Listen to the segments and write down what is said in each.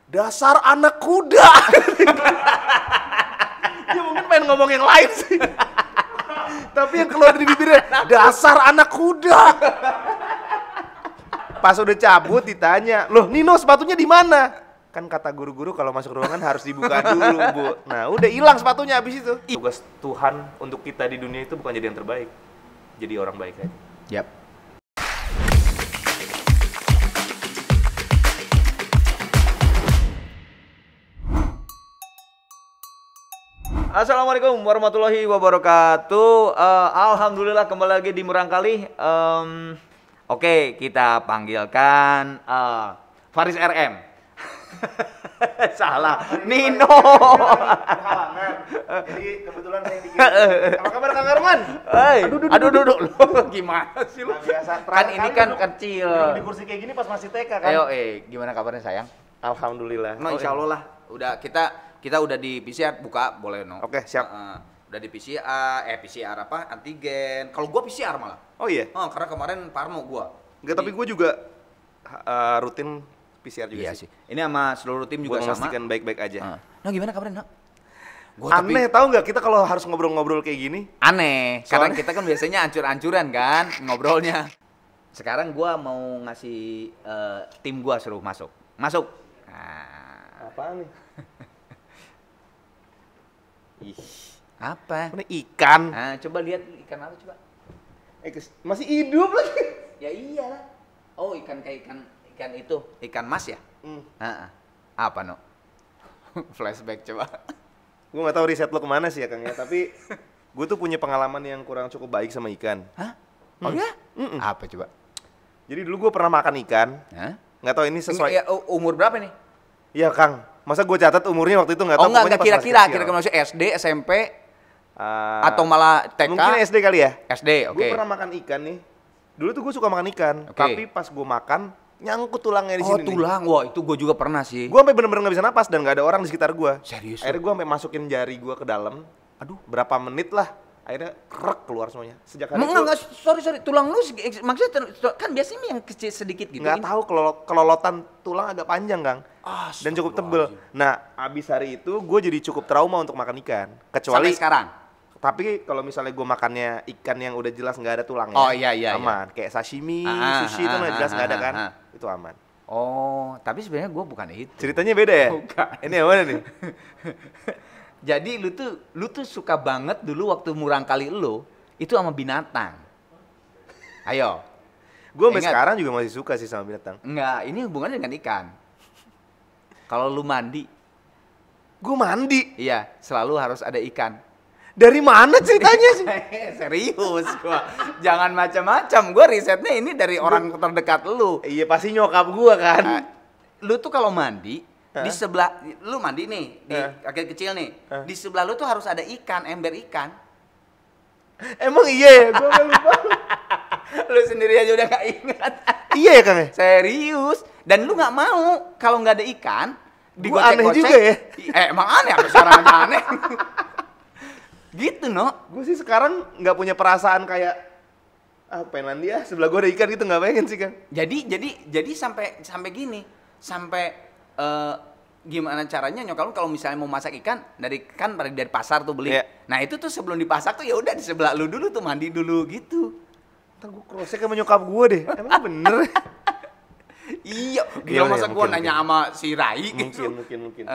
dasar anak kuda. Dia mungkin pengen ngomong yang lain sih. Tapi yang keluar dari bibirnya, dasar anak kuda. Pas udah cabut ditanya, loh Nino sepatunya di mana? Kan kata guru-guru kalau masuk ruangan harus dibuka dulu, Bu. Nah udah hilang sepatunya abis itu. Tugas Tuhan untuk kita di dunia itu bukan jadi yang terbaik, jadi orang baik aja. Yap. Assalamualaikum warahmatullahi wabarakatuh. Alhamdulillah kembali lagi di Murang Kali. Oke, kita panggilkan Faris RM. Salah, Nino. Jadi kebetulan saya bikin. Apa kabar Kang Arman? Aduh, gimana sih lu? Biasa. Kan ini kan kecil. Di kursi kayak gini pas masih TK kan? Ayo, gimana kabarnya sayang? Alhamdulillah. No, insya Allah lah. Udah kita udah di PCR, buka boleh no. Oke, siap. Udah di PCR apa? Antigen. Kalau gua PCR malah. Oh iya. Karena kemarin Parno gua. Enggak, tapi gua juga rutin PCR juga sih. Ini sama seluruh tim juga sama. Memastikan baik-baik aja. Nah, gimana kabarnya, Nak? Aneh, tahu nggak kita kalau harus ngobrol-ngobrol kayak gini? Aneh, karena kita kan biasanya ancur-ancuran kan ngobrolnya. Sekarang gua mau ngasih tim gua suruh masuk. Masuk. Nah. Apaan nih? Ih, apa? Ini ikan. Nah, coba lihat ikan apa coba. Masih hidup lagi. Ya iyalah. Oh, ikan itu, ikan mas ya? Apa no? Flashback coba. Gue nggak tahu riset lo kemana sih ya Kang ya, tapi gue tuh punya pengalaman yang kurang cukup baik sama ikan. Hah? Oh ya? Apa coba? Jadi dulu gue pernah makan ikan. Nggak tahu ini sesuai. Umur berapa nih? Iya Kang, masa gue catat umurnya waktu itu nggak tahu. Enggak kira-kira masih SD, SMP, atau malah TK? Mungkin SD kali ya. SD, oke. Gue pernah makan ikan nih. Dulu tuh gue suka makan ikan, tapi pas gue makan nyangkut tulangnya di sini. Oh tulang, wah itu gue juga pernah sih. Gue sampai bener-bener nggak bisa napas dan nggak ada orang di sekitar gue. Serius? Akhirnya gue sampai masukin jari gue ke dalam. Aduh, berapa menit lah. Akhirnya krek keluar semuanya. Sejak hari itu. Enggak, sorry. Tulang lu maksudnya kan biasanya yang kecil sedikit gitu. Nggak tahu kelolotan tulang agak panjang, Kang. Dan cukup tebel. Nah, abis hari itu gue jadi cukup trauma untuk makan ikan. Kecuali sampai sekarang. Tapi kalau misalnya gue makannya ikan yang udah jelas nggak ada tulangnya, aman. Kayak sashimi, sushi itu nggak jelas nggak ada kan, itu aman. Oh, tapi sebenarnya gue bukan itu. Ceritanya beda ya? Bukan. Ini yang mana nih? Jadi lu tuh suka banget dulu waktu Murang Kali lu itu sama binatang. Ayo. Gue sampai sekarang juga masih suka sih sama binatang. Enggak, ini hubungannya dengan ikan. Kalau lu mandi. Gue mandi? Iya, selalu harus ada ikan. Dari mana ceritanya sih? Serius gua. Jangan macam-macam. Gua risetnya ini dari orang terdekat lu. Iya, pasti nyokap gua kan. Lu tuh kalau mandi di sebelah lu mandi nih di kaki kecil nih. Di sebelah lu tuh harus ada ikan, ember ikan. Emang iya ya? Gua lupa. Lu sendiri aja udah gak ingat. Iya ya, Kang? Serius. Dan lu gak mau kalau nggak ada ikan digocek-gocek. Aneh juga ya? Emang aneh, apa sekarang aja aneh. Gitu no. Gue sih sekarang nggak punya perasaan kayak pengen mandi ya sebelah gue ada ikan gitu, nggak pengen sih Kang. Jadi sampai gini, sampai gimana caranya nyokap lu kalau misalnya mau masak ikan dari pasar tuh beli. Nah itu tuh sebelum dipasak tuh ya udah di sebelah lu dulu tuh mandi dulu gitu. Ntar gue crossnya sama nyokap gue deh. Emang bener? Iya, gila masa gue nanya sama si Rai gitu. Mungkin.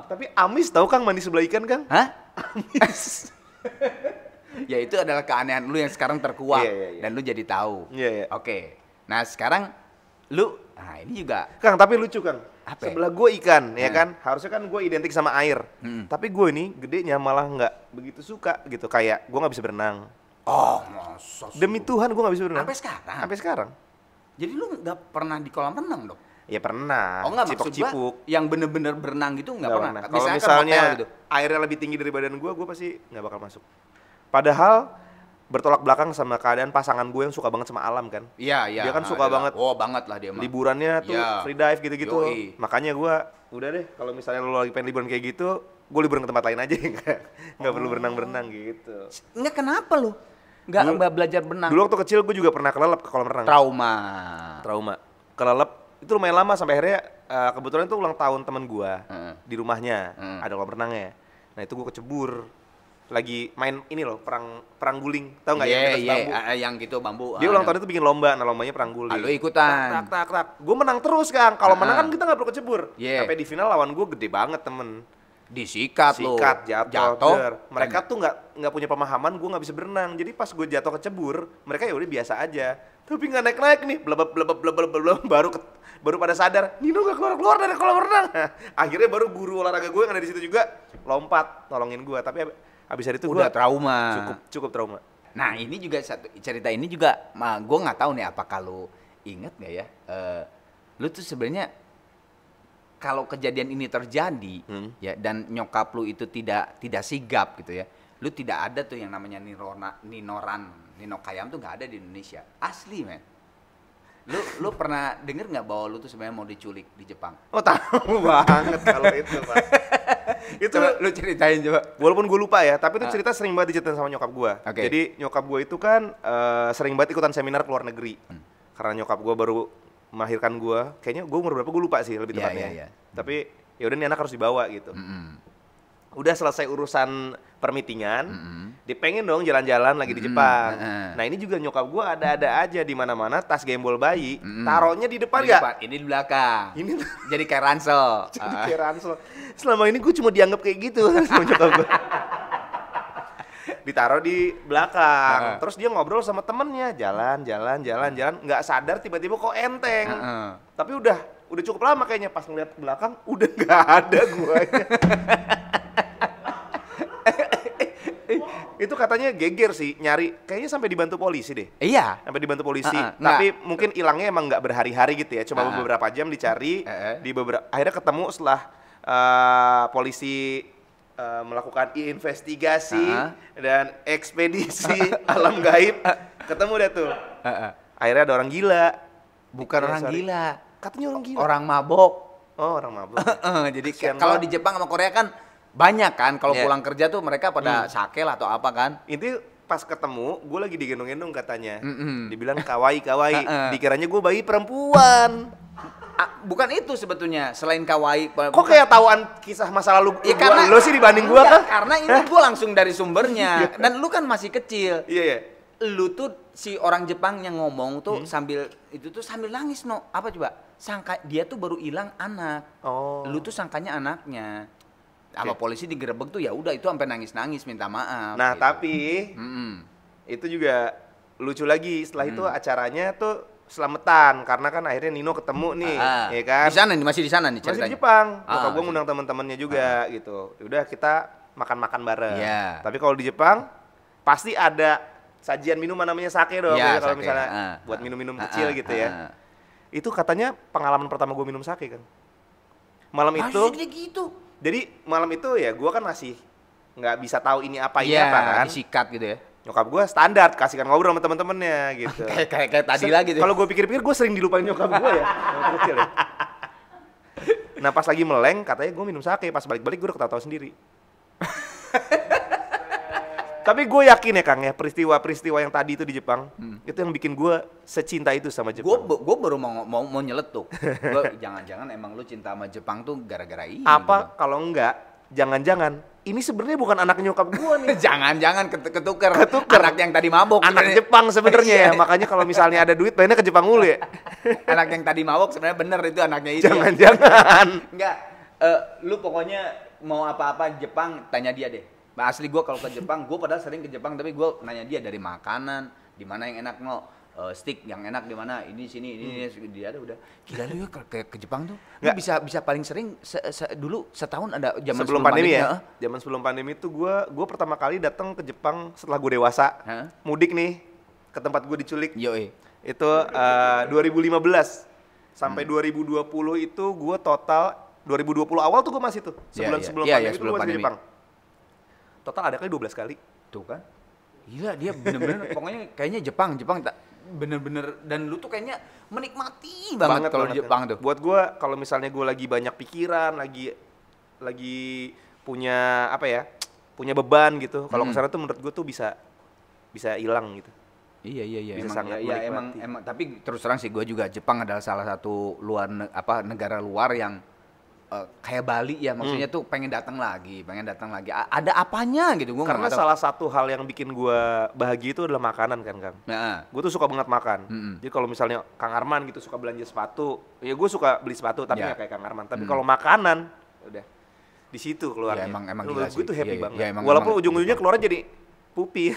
Tapi amis tau Kang mandi sebelah ikan Kang? Hah? Amis. Ya itu adalah keanehan lu yang sekarang terkuak dan lu jadi tahu. Oke. Nah sekarang lu, ini juga. Kang tapi lucu Kang. Apa? Sebelah gue ikan ya kan, harusnya kan gue identik sama air. Tapi gue ini gedenya malah nggak begitu suka gitu, kayak gue nggak bisa berenang. Oh masa? Demi Tuhan gue nggak bisa berenang. Sampai sekarang. Jadi lu nggak pernah di kolam renang dong? Ya pernah. Oh nggak, cipok-cipok. Yang bener-bener berenang gitu nggak pernah. Kalau misalnya gitu, airnya lebih tinggi dari badan gue pasti nggak bakal masuk. Padahal bertolak belakang sama keadaan pasangan gue yang suka banget sama alam kan. Iya. Dia kan suka banget. Oh banget lah dia mah. Liburannya tuh free dive gitu-gitu. Makanya gue udah deh kalau misalnya lo lagi pengen liburan kayak gitu, gue liburan ke tempat lain aja nggak perlu berenang-berenang gitu. Nggak, kenapa lo? Nggak belajar berenang? Dulu waktu kecil gue juga pernah kelelep ke kolam renang. Trauma. Kelelep itu lumayan lama sampai akhirnya kebetulan itu ulang tahun temen gue di rumahnya, ada kolam renangnya. Nah itu gue kecebur, lagi main ini loh, perang guling, tau nggak yang bambu? Yang gitu bambu. Dia ulang tahun itu bikin lomba, nah lombanya perang guling. Lu ikutan. Tak. Gue menang terus Kang. Kalau menang kan kita nggak perlu kecebur. Sampai di final lawan gue gede banget temen. Disikat lo. Jatuh. Mereka tuh nggak punya pemahaman, gue nggak bisa berenang. Jadi pas gue jatuh kecebur, mereka ya udah biasa aja. Tapi nggak naik nih, blebeb baru pada sadar, Nino nggak keluar dari kolam renang. Akhirnya baru guru olahraga gue yang ada di situ juga lompat nolongin gue. Tapi abis hari itu gue trauma. Cukup trauma. Nah ini juga cerita ini juga, gue nggak tahu nih apakah lu inget nggak ya? Lu tuh sebenarnya kalau kejadian ini terjadi ya dan nyokap lu itu tidak sigap gitu ya, lu tidak ada tuh yang namanya Nino Kayam tuh nggak ada di Indonesia, asli men. Lu pernah denger nggak bahwa lu tuh sebenarnya mau diculik di Jepang? Oh tahu banget kalau itu Pak. Itu coba, lu ceritain coba. Walaupun gue lupa ya, tapi itu cerita sering banget diceritain sama nyokap gue. Jadi nyokap gue itu kan sering banget ikutan seminar ke luar negeri. Karena nyokap gue baru melahirkan gue, kayaknya gue umur berapa gue lupa sih lebih tepatnya. Tapi ya udah nih anak harus dibawa gitu. Udah selesai urusan permitingan, dia pengen dong jalan-jalan lagi di Jepang. Nah ini juga nyokap gue ada-ada aja di mana-mana tas gembol bayi, taruhnya di depan nggak? Ini di belakang. Ini jadi kayak ransel. Jadi kayak ransel. Selama ini gue cuma dianggap kayak gitu sama nyokap gue. Ditaruh di belakang. Terus dia ngobrol sama temennya, jalan, nggak sadar tiba-tiba kok enteng. Tapi udah cukup lama kayaknya pas ngeliat ke belakang udah nggak ada guanya. Itu katanya geger sih, nyari, kayaknya sampai dibantu polisi deh. Iya. Sampai dibantu polisi, tapi mungkin hilangnya emang nggak berhari-hari gitu ya, cuma beberapa jam dicari, akhirnya ketemu setelah polisi melakukan investigasi dan ekspedisi alam gaib, ketemu dah tuh. Akhirnya ada orang gila. Bukan orang gila. Katanya orang gila. Orang mabok. Oh, orang mabok. Jadi kalau di Jepang sama Korea kan banyak kan, kalau pulang kerja tuh mereka pada sake lah atau apa kan. Itu pas ketemu, gue lagi digendong-gendong katanya. Dibilang kawaii. Dikiranya gue bayi perempuan. Bukan itu sebetulnya, selain kawaii. Kok kayak tauan kisah masa lalu ya, karena lo sih dibanding gue kan? Karena ini gue langsung dari sumbernya. Dan lu kan masih kecil. Iya. Lu tuh si orang Jepang yang ngomong tuh sambil nangis Apa coba? Sangka dia tuh baru hilang anak. Lu tuh sangkanya anaknya. Sama polisi digerebek tuh ya udah itu sampai nangis minta maaf. Nah, gitu. tapi itu juga lucu lagi setelah itu acaranya tuh selamatan karena kan akhirnya Nino ketemu nih, ya kan? Masih di sana nih ceritanya. Masih di Jepang. Bokap gue ngundang teman-temannya juga gitu. Udah kita makan-makan bareng. Tapi kalau di Jepang pasti ada sajian minuman namanya sake dong, kalau misalnya buat minum-minum kecil gitu ya. Itu katanya pengalaman pertama gue minum sake kan. Malam itu. Gitu. Jadi malam itu ya gue kan masih nggak bisa tahu ini apa kan. Disikat gitu ya. Nyokap gue standar kasihkan ngobrol sama teman-temannya gitu. kayak tadi lagi tuh. Kalau gue pikir-pikir gue sering dilupain nyokap gue ya. Kecil ya. Nah pas lagi meleng katanya gue minum sake, pas balik-balik gue udah ketawa sendiri. Tapi gue yakin ya Kang ya, peristiwa-peristiwa yang tadi itu di Jepang itu yang bikin gue secinta itu sama Jepang. Gue baru mau nyeletuk. Jangan-jangan emang lu cinta sama Jepang tuh gara-gara ini. Apa kalau enggak, jangan-jangan ini sebenarnya bukan anak nyokap gue nih. Jangan-jangan ketuker. Anak yang tadi mabok. Anak sebenernya. Jepang sebenarnya ya, makanya kalau misalnya ada duit pengennya ke Jepang mulu ya. Anak yang tadi mabok sebenarnya bener itu anaknya itu. Jangan-jangan. Enggak, lu pokoknya mau apa-apa Jepang tanya dia deh. Asli gue kalau ke Jepang, gue padahal sering ke Jepang tapi gue nanya dia dari makanan, di mana yang enak steak yang enak di mana, ini sini ini dia ada udah. Gila lu ya ke Jepang tuh. Lu bisa paling sering dulu setahun ada zaman sebelum pandemi ya. Zaman sebelum pandemi tuh gue pertama kali datang ke Jepang setelah gue dewasa. Mudik nih ke tempat gue diculik. Itu 2015 sampai 2020 itu gue total 2020 awal tuh gue masih tuh sebelum pandemi itu gue masih di Jepang. Total ada kali 12 kali. Tuh kan. Gila dia bener-bener pokoknya kayaknya Jepang tak bener-bener dan lu tuh kayaknya menikmati banget kalau di Jepang tuh. Buat gue kalau misalnya gue lagi banyak pikiran, lagi punya apa ya? Punya beban gitu. Kalau kesana tuh menurut gue tuh bisa hilang gitu. Iya, Bisa emang, sangat iya, menikmati. emang. Tapi terus terang sih gue juga Jepang adalah salah satu negara luar yang kayak Bali ya, maksudnya tuh pengen datang lagi. Ada apanya gitu, gue Karena nggak tahu. salah satu hal yang bikin gua bahagia itu adalah makanan kan, Kang. Nah, Gue tuh suka banget makan. Jadi kalau misalnya Kang Arman gitu suka belanja sepatu, ya gue suka beli sepatu tapi Ya. nggak kayak Kang Arman. Tapi kalau makanan, udah di situ keluarnya. Ya, emang Menurut gila gue sih. tuh happy Iya, banget. iya, emang- Walaupun emang ujung-ujungnya keluarnya jadi pupi.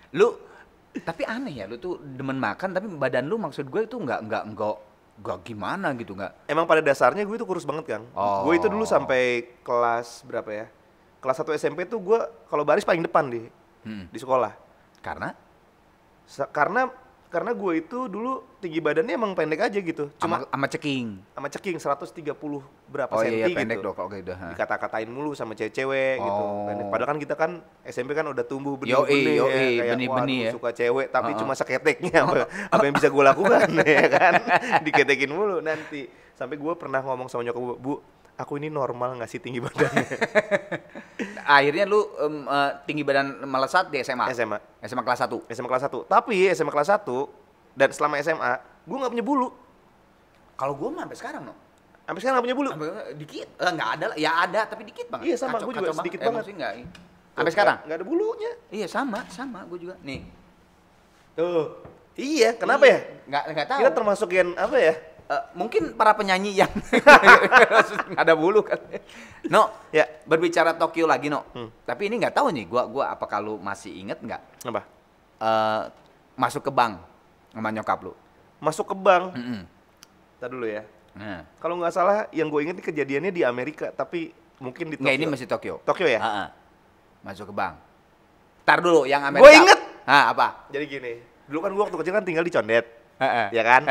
lu tapi aneh ya, lu tuh demen makan tapi badan lu maksud gue itu nggak gimana gitu, nggak. Emang pada dasarnya gue tuh kurus banget, Kang. Oh. Gue itu dulu sampai kelas berapa ya? Kelas 1 SMP tuh gue kalau baris paling depan di sekolah. Karena Karena gue itu dulu tinggi badannya emang pendek aja gitu. Cuma sama ceking. sama ceking 130 berapa Oh senti iya, pendek gitu. dong kalau gitu. Ha. Dikata-katain mulu sama cewek-cewek gitu. Oh. Padahal kan kita kan SMP kan udah tumbuh Yoi, benih-benih kayak benih-benih waduh, ya. suka cewek tapi cuma seketeknya apa yang bisa gue lakukan ya kan. Diketekin mulu nanti. Sampai gue pernah ngomong sama nyokap gue, "Bu, aku ini normal nggak sih tinggi badannya?" Akhirnya lu tinggi badan melesat di SMA. SMA kelas 1. SMA kelas 1. Tapi SMA kelas 1 dan selama SMA gue nggak punya bulu. Kalau gue mah sampai sekarang no. Sampai sekarang nggak punya bulu. Dikit. Nggak ada, ya ada tapi dikit banget. Iya, sama, gua juga sedikit banget. maksudnya nggak. Sampai sekarang? Nggak ada bulunya. Iya sama gue juga. Nih. Tuh. Iya, kenapa ya? Nggak tahu. Kita termasuk yang apa ya? Mungkin para penyanyi yang nggak ada bulu kan. No, Ya. berbicara Tokyo lagi no. Tapi ini nggak tahu nih, gua apa kalau masih inget nggak? Apa? Masuk ke bank sama nyokap lu. Masuk ke bank. Mm-mm. Ntar dulu ya. Nah. Kalau nggak salah yang gue inget ini kejadiannya di Amerika, tapi mungkin di Tokyo. Nggak, ini masih Tokyo. Tokyo ya? Ha-ha. Masuk ke bank. Ntar dulu yang Amerika. Gue inget. Apa? Jadi gini, dulu kan gue waktu kecil kan tinggal di Condet, Ha-ha. ya kan?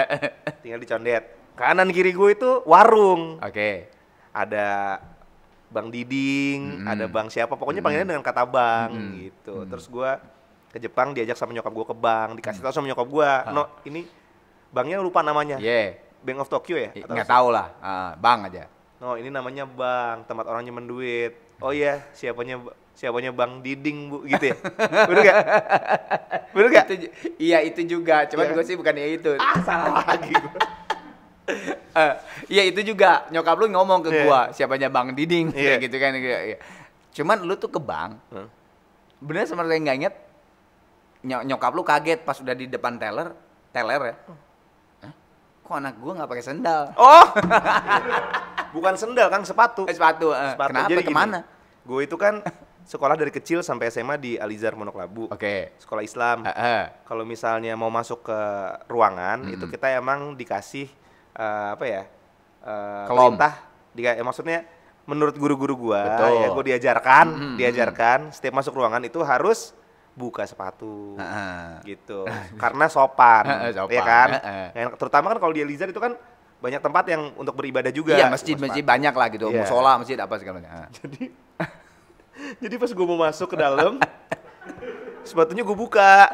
Tinggal di Condet. Kanan kiri gue itu warung. Oke. Ada Bang Diding, ada Bang siapa, pokoknya panggilannya dengan kata Bang gitu. Terus gue ke Jepang diajak sama nyokap gue ke bank, dikasih tahu sama nyokap gue, "No, ini banknya lupa namanya." Yeah. Bank of Tokyo ya? Atau Nggak tahu lah. Bang aja. "No, ini namanya bank, tempat orang nyimpen duit." "Oh iya, siapanya Bang Diding, Bu," gitu ya. Bener gak? Bener gak? Iya itu juga, cuman Iya. gue sih bukan itu. Salah lagi gue. Iya itu juga, nyokap lu ngomong ke Iya. gua, siapanya Bang Diding, Iya. kayak gitu kan. Iya. Cuman lu tuh ke bank, bener sama yang nggak inget, nyokap lu kaget pas udah di depan teller ya. Hah? Kok anak gua nggak pakai sendal? Oh! Bukan sendal, Kang, sepatu. Sepatu. Sepatu. Kenapa? Jadi gini, Kemana? gue itu kan sekolah dari kecil sampai SMA di Alizar Monoklabu. Oke. Sekolah Islam. Kalau misalnya mau masuk ke ruangan, itu kita emang dikasih apa ya? Kelom. Perintah. Maksudnya menurut guru-guru gua, Betul. ya gue diajarkan setiap masuk ruangan itu harus buka sepatu. Gitu. Karena sopan, Sopan. ya kan? Terutama kan kalau di Alizar itu kan banyak tempat yang untuk beribadah juga. Iya, masjid banyak lah gitu, Iya. musola, masjid apa segala macam. Jadi pas gue mau masuk ke dalam, sepatunya gue buka.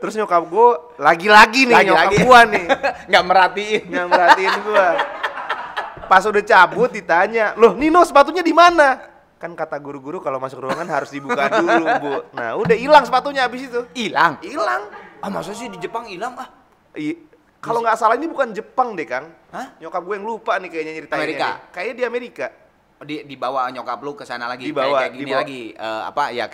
Terus nyokap gue lagi-lagi nih nyokap gue nih Nggak merhatiin. nggak merhatiin gue. Pas udah cabut ditanya, "Loh, Nino sepatunya di mana?" Kan kata guru-guru kalau masuk ruangan harus dibuka dulu, Bu. Nah, udah hilang sepatunya habis itu. Hilang. Hilang. Masa sih di Jepang hilang Kalau nggak salah ini bukan Jepang deh, Kang. Hah? Nyokap gue yang lupa nih kayaknya nyeritainnya. Amerika? nih. Kayaknya di Amerika. Dibawa nyokap lu ke sana lagi, Dibawa, kayak gini dibawa. lagi,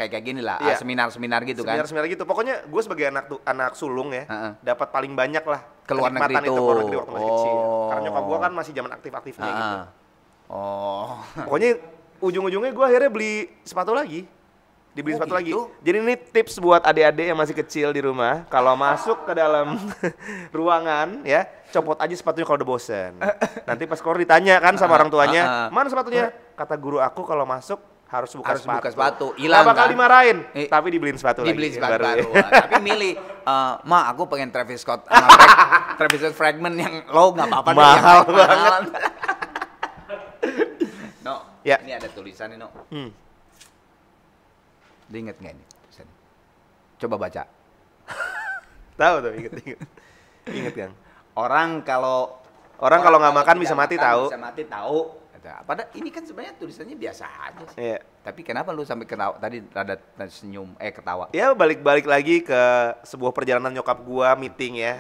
kayak gini lah, Iya. seminar-seminar gitu kan. Seminar gitu. Pokoknya gue sebagai anak sulung ya, Heeh. dapat paling banyak lah Ke luar negeri kenikmatan itu tuh. ke luar negeri waktu masih kecil. Oh. Karena nyokap gue kan masih zaman aktif-aktifnya gitu. Oh. Pokoknya ujung-ujungnya gue akhirnya beli sepatu lagi. Dibeli Oh, sepatu lagi. gitu? Jadi ini tips buat adik-adik yang masih kecil di rumah, kalau masuk ke dalam ruangan ya, copot aja sepatunya kalau udah bosen. Nanti pas keluar ditanya kan sama orang tuanya, "Mana sepatunya?" Kata guru aku kalau masuk harus buka sepatu. Hilang Nggak bakal kan? dimarahin, tapi dibeliin sepatu Dibeli lagi. sepatu baru. ya. Tapi milih, "Ma, aku pengen Travis Scott sama Travis Scott Fragment yang low nggak apa-apa deh, yang Mahal mahalan." No, Ya. ini ada tulisan nih, No. Dia inget nggak ini tulisan? Coba baca. Tahu tuh, inget. Inget kan. Orang kalau Orang kalau nggak makan tidak bisa mati makan, tahu. Bisa mati tahu. Padahal ini kan sebenarnya tulisannya biasa aja sih. Iya. Tapi kenapa lu sampai ketawa tadi rada senyum ketawa? Ya balik lagi ke sebuah perjalanan nyokap gua meeting ya.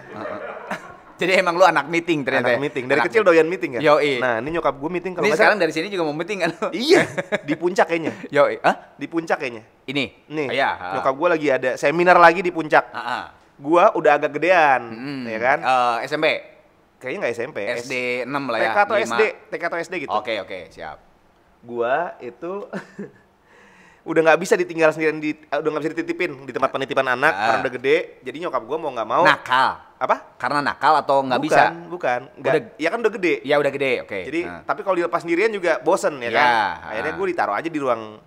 Jadi emang lu anak meeting ternyata. Anak meeting. Dari kecil doyan meeting kan. Yoi. Nah, ini nyokap gua meeting kalau Ini sekarang dari sini juga mau meeting kan lu? Iya, di puncak kayaknya. Yoi. Hah? Di puncak kayaknya. Ini. Nih. Iya. Nyokap gua lagi ada seminar lagi di puncak. Gua udah agak gedean, ya kan? SMP. Kayaknya nggak SMP. SD 6 lah ya. TK atau 5. SD, TK atau SD gitu. Oke, siap. Gua itu udah nggak bisa ditinggal sendirian udah nggak bisa dititipin di tempat penitipan anak karena udah gede. Jadi nyokap gua mau nggak mau. Nakal. Apa? Karena nakal atau nggak bisa? Bukan. Ya kan udah gede. Ya udah gede, oke. Jadi tapi kalau dilepas sendirian juga bosen ya kan. Akhirnya gua ditaruh aja di ruang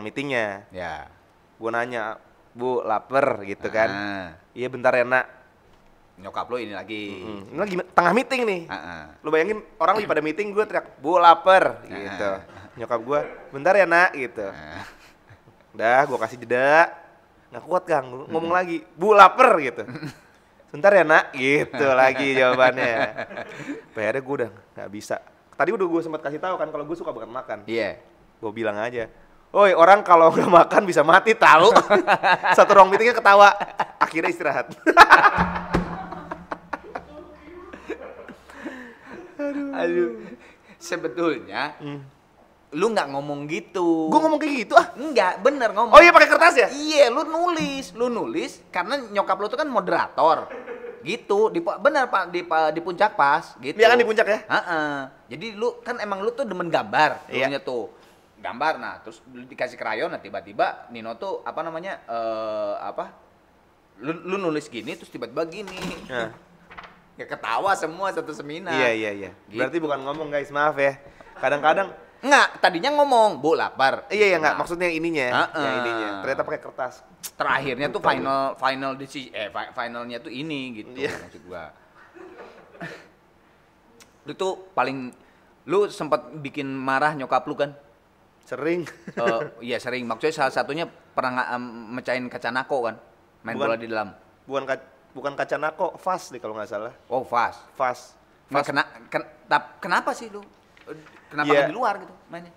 meetingnya. Ya. Gua nanya, "Bu, lapar," gitu kan. Iya bentar ya nak. Nyokap lo ini lagi. Ini lagi tengah meeting nih. Lu bayangin orang lagi pada meeting, gue teriak, "Bu, lapar," gitu. Nyokap gue, "Bentar ya nak," gitu. Udah, gue kasih jeda. Nggak kuat Kang, ngomong lagi, "Bu, lapar," gitu. "Bentar ya nak," gitu lagi jawabannya. Akhirnya gue udah nggak bisa. Tadi udah gue sempat kasih tahu kan kalau gue suka banget makan. Iya. Gue bilang aja, "Oi, orang kalau nggak makan bisa mati tahu." Satu ruang meetingnya ketawa. Akhirnya istirahat. Aduh. Sebetulnya lu nggak ngomong gitu. Gue ngomong kayak gitu Enggak, bener ngomong. Oh iya pakai kertas ya? Iya, lu nulis karena nyokap lu tuh kan moderator. Gitu, bener Pak di puncak pas gitu. Iya kan di puncak ya? Jadi lu kan emang lu tuh demen gambar, iya. dulunya tuh. Gambar, nah terus lu dikasih krayon, nah tiba-tiba Nino tuh apa namanya lu nulis gini terus tiba-tiba gini. Ya ketawa semua satu seminar. Iya. Gitu. Berarti bukan ngomong guys, maaf ya. Kadang-kadang enggak, tadinya ngomong, "Bu, lapar." Iya enggak, Nah, maksudnya yang ininya, yang ininya. Ternyata pakai kertas. terakhirnya tuh finalnya tuh ini gitu maksud gua. Lu tuh lu sempat bikin marah nyokap lu kan? Sering. Iya sering. Maksudnya salah satunya pernah mecahin kaca nako kan? Main bola di dalam. Bukan kaca nako, vas deh kalau nggak salah. Oh, vas. Nah, kenapa sih lu? Kenapa nggak di luar gitu mainnya?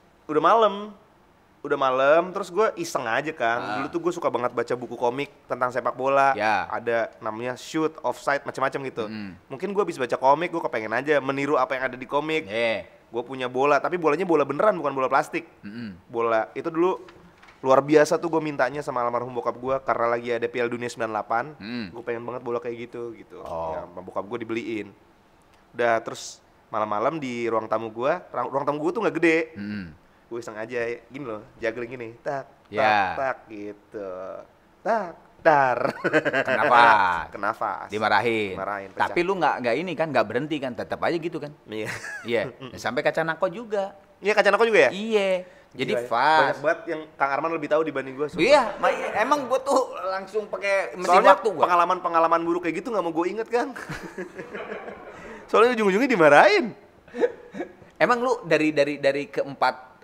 Udah malam, terus gue iseng aja kan. Dulu tuh gue suka banget baca buku komik tentang sepak bola. Ada namanya Shoot, Offside, macam-macam gitu. Mungkin gue habis baca komik, gue kepengen aja meniru apa yang ada di komik. Gue punya bola, tapi bolanya bola beneran, bukan bola plastik. Bola itu dulu luar biasa tuh gue mintanya sama almarhum bokap gue karena lagi ada Piala Dunia 98. Gue pengen banget bola kayak gitu. Ya, sama bokap gue dibeliin. Udah terus malam-malam di ruang tamu gue tuh nggak gede. Gue iseng aja gini loh, juggling gini, tak gitu, tar. Kenapa? Dimarahin. Pecah. Tapi lu nggak ini kan, nggak berhenti kan, tetap aja gitu kan? Iya. Sampai kaca nako juga. Iya, kaca nako juga ya? Iya. Jadi Gila, fast. Banyak banget yang Kang Arman lebih tahu dibanding gue. Iya, emang gue tuh langsung pakai mesin Soalnya waktu gue. pengalaman buruk kayak gitu nggak mau gue inget Kang. Soalnya ujung-ujungnya dimarahin. Emang lu dari keempat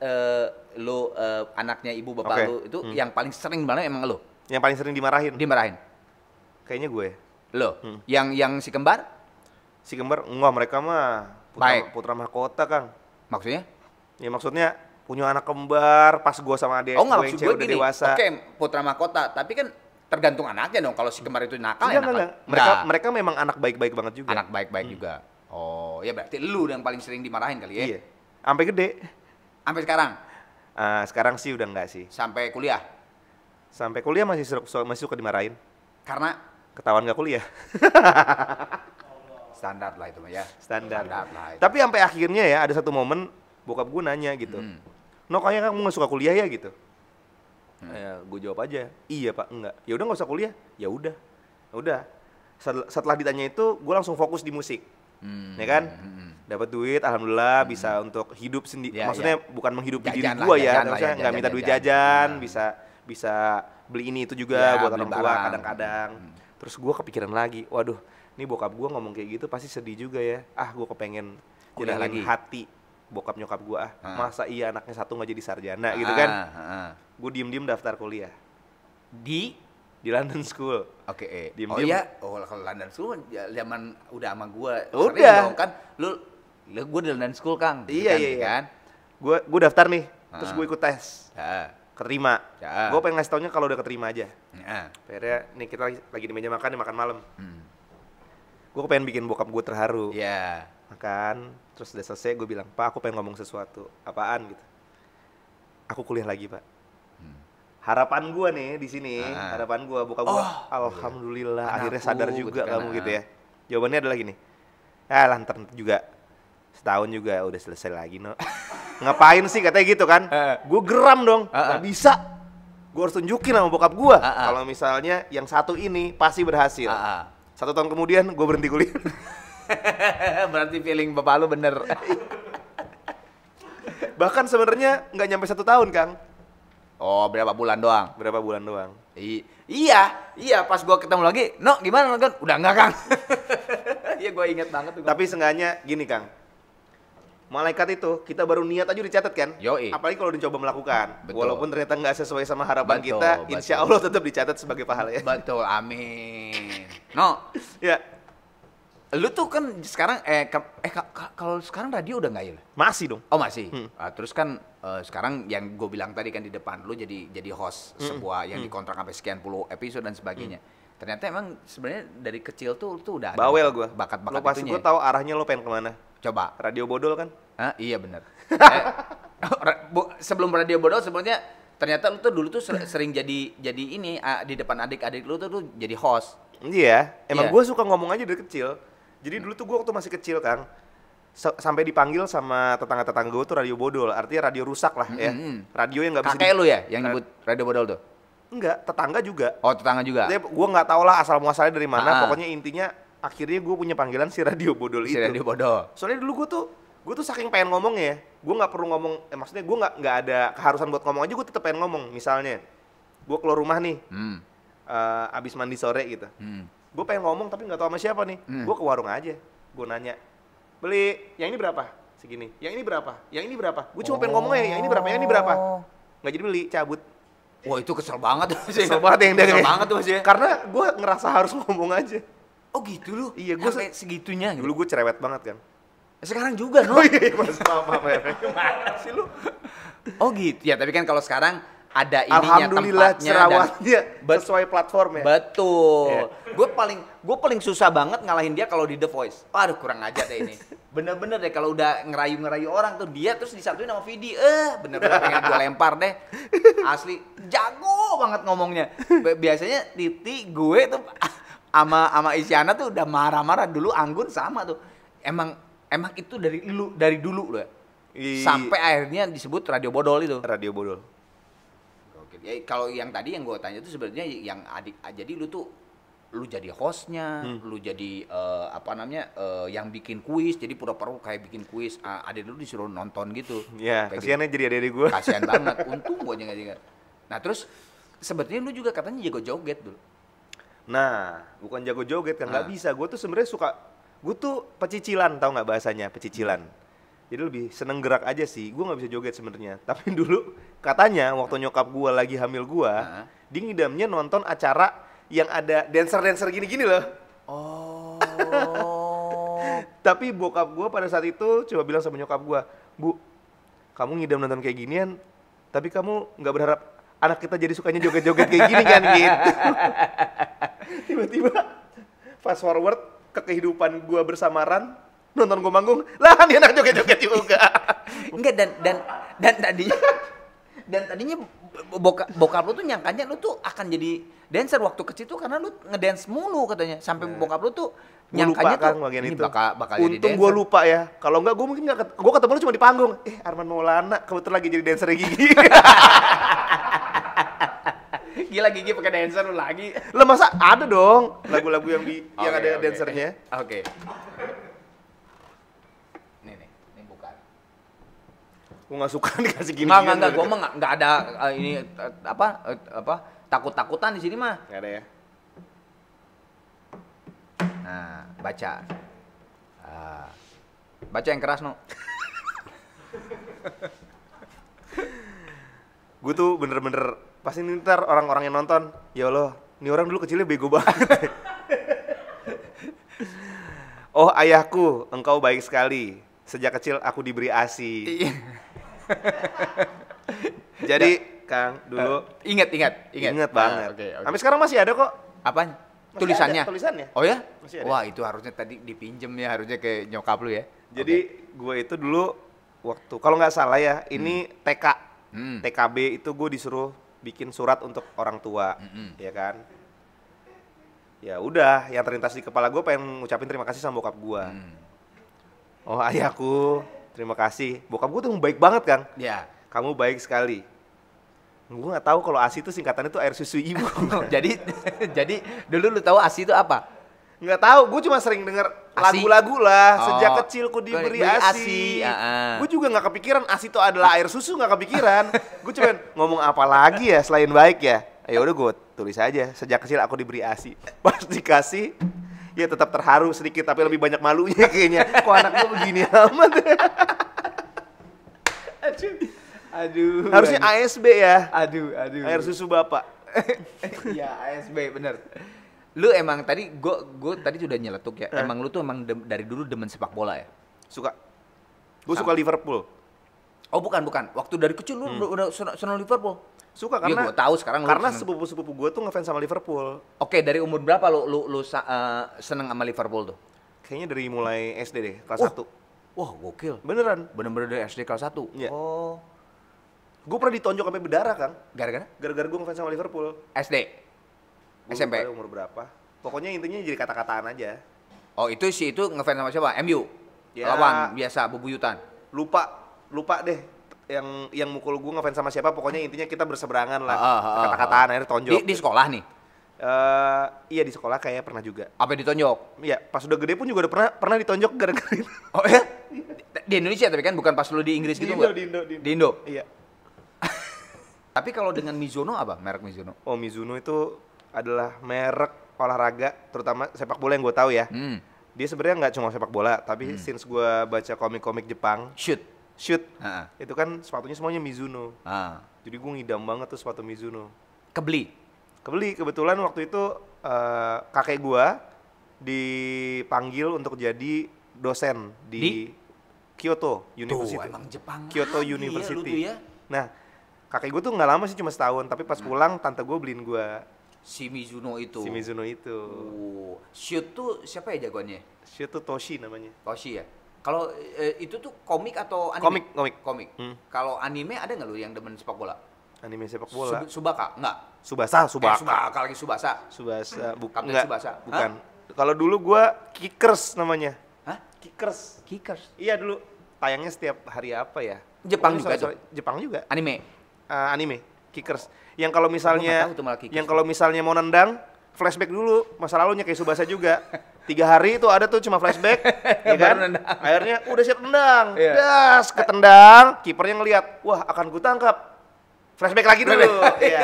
anaknya ibu bapak lu itu yang paling sering banget emang lu? Yang paling sering dimarahin? Kayaknya gue. Lo? Yang si kembar? Si kembar enggak, mereka mah putra mahkota Kang. Maksudnya? Ya maksudnya punya anak kembar pas gue sama adek gue yang cewek udah dewasa. Oke, putra mahkota, tapi kan tergantung anaknya dong. Kalau si kembar itu nakal enggak. Mereka memang anak baik-baik banget juga. Anak baik-baik juga. Oh, ya berarti lu yang paling sering dimarahin kali ya? Iya. Sampai gede. Sampai sekarang? Sekarang sih udah enggak sih. Sampai kuliah? Sampai kuliah masih suka dimarahin. Karena? Ketahuan gak kuliah. Standar lah itu ya. Standar lah itu. Tapi sampai akhirnya ya ada satu momen bokap gue nanya gitu. "No, kayaknya kamu gak suka kuliah ya?" gitu. Ya, gue jawab aja, "Iya Pak, enggak." "Ya udah gak usah kuliah." "Ya udah." Setelah ditanya itu, gue langsung fokus di musik. Ya kan? Dapat duit, alhamdulillah bisa untuk hidup sendiri. Maksudnya bukan menghidupi diri gue ya, maksudnya nggak minta duit jajan, bisa beli ini itu juga buat orang tua kadang-kadang. Terus gue kepikiran lagi, waduh, ini bokap gue ngomong kayak gitu pasti sedih juga ya. Gue kepengen jalanin hati bokap nyokap gue. Masa iya anaknya satu nggak jadi sarjana gitu kan? Gue diem-diem daftar kuliah di London School. Oke. Diem-diem. Oh iya, kalau London School zaman udah sama gua. Udah. Dong, kan lu gua di London School, Kang. Iya. Kan? Gue daftar nih. Terus gue ikut tes. Ya. Keterima. Ya. Gue pengen ngasih taunya kalau udah keterima aja. Ya. Akhirnya nih kita lagi di meja makan, nih makan malam. Gue pengen bikin bokap gue terharu. Ya. Makan, terus udah selesai gue bilang, Pak aku pengen ngomong sesuatu. Apaan gitu? Aku kuliah lagi Pak. Harapan gue nih di sini, harapan gue bokap gue, alhamdulillah Anakku, akhirnya sadar juga gitu kan, kamu gitu ya. Jawabannya adalah gini, ya lantar juga setahun juga udah selesai lagi no. Ngapain sih katanya gitu kan? Gue geram dong, nggak bisa. Gue harus tunjukin sama bokap gue kalau misalnya yang satu ini pasti berhasil. 1 tahun kemudian gue berhenti kuliah. Berarti feeling bapak lu bener. Bahkan sebenarnya nggak nyampe 1 tahun Kang. Oh, berapa bulan doang? Berapa bulan doang. Iya, pas gua ketemu lagi, no gimana kan? Udah enggak Kang. Iya gua inget banget tuh. Tapi seenggaknya gini Kang, malaikat itu kita baru niat aja dicatat kan? Yoi. Apalagi kalau dicoba melakukan. Betul. Walaupun ternyata nggak sesuai sama harapan Betul, kita, betul. insya Allah tetap dicatat sebagai pahala ya. Betul, amin. No, Ya, lu tuh kan sekarang kalau sekarang radio udah nggak ya? masih dong. Oh masih. Terus kan sekarang yang gue bilang tadi kan di depan lu jadi host sebuah yang dikontrak sampai sekian puluh episode dan sebagainya. Ternyata emang sebenarnya dari kecil tuh ada Bawel gue. bakat-bakat Lo pasti itunya. gue tahu arahnya lo pengen kemana. Coba. Radio bodol kan? Hah? Iya benar. Sebelum radio bodoh sebenarnya ternyata lu tuh dulu tuh sering jadi ini di depan adik-adik lu tuh jadi host. Iya, emang Iya. gue suka ngomong aja dari kecil. Jadi dulu tuh gue waktu masih kecil Kang, sampai dipanggil sama tetangga-tetangga gue tuh radio bodol, artinya radio rusak lah ya. Radio yang nggak bisa Kakek lu ya yang nyebut radio bodol tuh? Enggak, tetangga juga. Oh, tetangga juga. Gue nggak tahu lah asal muasalnya dari mana. Pokoknya intinya akhirnya gue punya panggilan si radio bodol Si itu. radio bodol. Soalnya dulu gue tuh saking pengen ngomong ya, gue nggak perlu ngomong. Maksudnya gue nggak ada keharusan buat ngomong aja, gue tetep pengen ngomong. Misalnya, gue keluar rumah nih, abis mandi sore gitu. Gue pengen ngomong tapi nggak tahu sama siapa nih. Gue ke warung aja, gue nanya, beli yang ini berapa? Segini. Yang ini berapa? Yang ini berapa? Gue cuma pengen ngomong ya, yang ini berapa? Yang ini berapa? Nggak jadi beli, cabut. Wah itu kesel banget tuh Kesel banget yang Kesel dagang. banget tuh Mas ya. Karena gue ngerasa harus ngomong aja. Oh gitu lu? Iya, gua sampai segitunya gitu. Dulu gue cerewet banget kan. Sekarang juga no? Oh iya, mas, maaf ya. Gimana sih lu? Oh gitu ya, tapi kan kalau sekarang ada ininya Alhamdulillah tempatnya cerawatnya sesuai platform ya. Betul. Gue paling susah banget ngalahin dia kalau di The Voice. Aduh kurang ajar deh ini. Bener-bener deh kalau udah ngerayu-ngerayu orang tuh dia terus disatuin sama Vidi. Bener-bener pengen gue lempar deh. Asli jago banget ngomongnya. Biasanya Titi gue tuh sama Isyana tuh udah marah-marah dulu. Anggun sama tuh. Emang itu dari dulu loh ya. Sampai akhirnya disebut radio bodol itu. Radio bodol. Ya, kalau yang tadi yang gue tanya itu sebenarnya yang jadi lu jadi hostnya, lu jadi yang bikin kuis, jadi pura-pura kayak bikin kuis, adik lu disuruh nonton gitu. Iya, Kayak kasihannya jadi adik gue. Kasihan banget, untung gue aja nggak. Nah terus sebenarnya lu juga katanya jago joget dulu. Nah, bukan jago joget kan, nggak bisa. Gue tuh sebenarnya gue tuh pecicilan, tau nggak bahasanya pecicilan. Jadi lebih seneng gerak aja sih. Gue nggak bisa joget sebenarnya. Tapi dulu katanya waktu nyokap gue lagi hamil gue, dia ngidamnya nonton acara yang ada dancer gini-gini loh. Oh. Tapi bokap gue pada saat itu coba bilang sama nyokap gue, Bu, kamu ngidam nonton kayak ginian, tapi kamu nggak berharap anak kita jadi sukanya joget-joget kayak gini kan gitu. Tiba-tiba fast forward ke kehidupan gue bersama Ran, nonton gue manggung, lah dia anak joget-joget juga. Enggak dan tadinya bokap lu tuh nyangkanya lu tuh akan jadi dancer waktu kecil tuh karena lu ngedance mulu katanya sampai bokap lu tuh nyangkanya tuh bagian ini itu. bakal jadi dancer. Untung gue lupa ya. Kalau enggak gue mungkin gue ketemu lu cuma di panggung. Arman Maulana kebetulan lagi jadi dancer Gigi. Gila Gigi pakai dancer lu lagi. Lah masa ada dong lagu-lagu yang ada dancernya. Oke. Nih bukan. Gue nggak suka dikasih gini. Enggak, gue mah nggak ada ini takut-takutan di sini mah. Nggak ada ya. Nah, baca. Baca yang keras, no. Gue tuh bener-bener pasti ntar orang-orang yang nonton, ya Allah, ini orang dulu kecilnya bego banget. Oh ayahku, engkau baik sekali. Sejak kecil aku diberi ASI. Jadi Kang dulu ingat banget. Oke. Sampai sekarang masih ada kok. Apanya? Masih Tulisannya. ada tulisannya. Oh ya? Masih ada. Wah, itu harusnya tadi dipinjem ya, harusnya ke nyokap lu ya. Jadi gue itu dulu waktu kalau nggak salah ya, ini TK. TKB itu gue disuruh bikin surat untuk orang tua, ya kan? Ya udah, yang terlintas di kepala gue pengen ngucapin terima kasih sama bokap gue. Oh ayahku, terima kasih. Bokap gue tuh baik banget Kang. Ya. Kamu baik sekali. Gue nggak tahu kalau ASI itu singkatannya tuh air susu ibu. jadi dulu lu tahu ASI itu apa? Nggak tahu, gue cuma sering denger ASI? lagu-lagu lah. Oh, Sejak kecil ku diberi ASI. Gue juga nggak kepikiran ASI itu adalah air susu, nggak kepikiran. Gue cuma ngomong apa lagi ya selain baik ya. Ya udah gue tulis aja. Sejak kecil aku diberi ASI. Pas dikasih, ya tetap terharu sedikit tapi lebih banyak malunya kayaknya. Kok anak gue begini amat? Aduh. Harusnya ASB ya. Aduh. Air susu bapak. Iya, ASB bener. Lu emang tadi gue tadi sudah nyeletuk ya. Emang lu tuh emang dari dulu demen sepak bola ya? Suka. Gue suka Liverpool. Oh bukan. Waktu dari kecil lu udah senang Liverpool. Suka Iya, karena gua tahu sekarang lu karena seneng. sepupu-sepupu gue tuh ngefans sama Liverpool. Oke, dari umur berapa lu seneng sama Liverpool tuh? Kayaknya dari mulai SD deh, kelas 1. Wah, gokil. Beneran. Bener-bener dari SD kelas 1. Iya. Oh. Gue pernah ditonjok sampai berdarah, Kang. Gara-gara? Gara-gara gue ngefans sama Liverpool. SD. Gua SMP. lupa umur berapa. Pokoknya intinya jadi kata-kataan aja. Oh, itu ngefans sama siapa? MU. Ya. Lawan biasa bebuyutan. Lupa deh yang mukul gue ngefans sama siapa. Pokoknya intinya kita berseberangan lah. Kata-kataan akhirnya tonjok. Di sekolah nih. Iya di sekolah kayak pernah juga. Apa ditonjok? Iya, pas udah gede pun juga udah pernah ditonjok gara-gara itu. Oh ya? Di Indonesia tapi kan bukan pas lu di Inggris gitu enggak? Di Indo. Iya. Tapi kalau dengan Mizuno apa? Merek Mizuno? Oh, Mizuno itu adalah merek olahraga, terutama sepak bola yang gue tahu ya. Dia sebenarnya nggak cuma sepak bola, tapi since gue baca komik-komik Jepang, shoot, itu kan sepatunya semuanya Mizuno. Jadi gue ngidam banget tuh sepatu Mizuno. Kebeli Kebetulan waktu itu kakek gue dipanggil untuk jadi dosen di Kyoto University. Tuh, emang Jepang. Kyoto lagi University. Ya, Nah, kakek gue tuh nggak lama sih, cuma setahun. Tapi pas pulang, tante gue beliin gue si Mizuno itu. Shoot tuh siapa ya jagoannya? Shoot tuh Toshi namanya. Toshi ya. Kalau itu tuh komik atau anime? Komik. Kalau anime ada nggak lu yang demen sepak bola? Anime sepak bola. Subaka? Enggak. Subasa. Lagi Subasa. Bukan. Hah? Kalau dulu gue Kickers namanya. Hah? Kickers. Iya Iya dulu. Tayangnya setiap hari apa ya? Jepang juga tuh? Jepang juga. Anime. Kickers. Yang kalau misalnya Gua nggak tahu tuh malah Kickers. yang kalau misalnya mau nendang, flashback dulu masa lalunya kayak Subasa juga. 3 hari itu ada tuh cuma flashback, ya kan? Akhirnya udah siap nendang, das ketendang, kipernya ngelihat, wah akan ku tangkap. Flashback lagi dulu. Iya.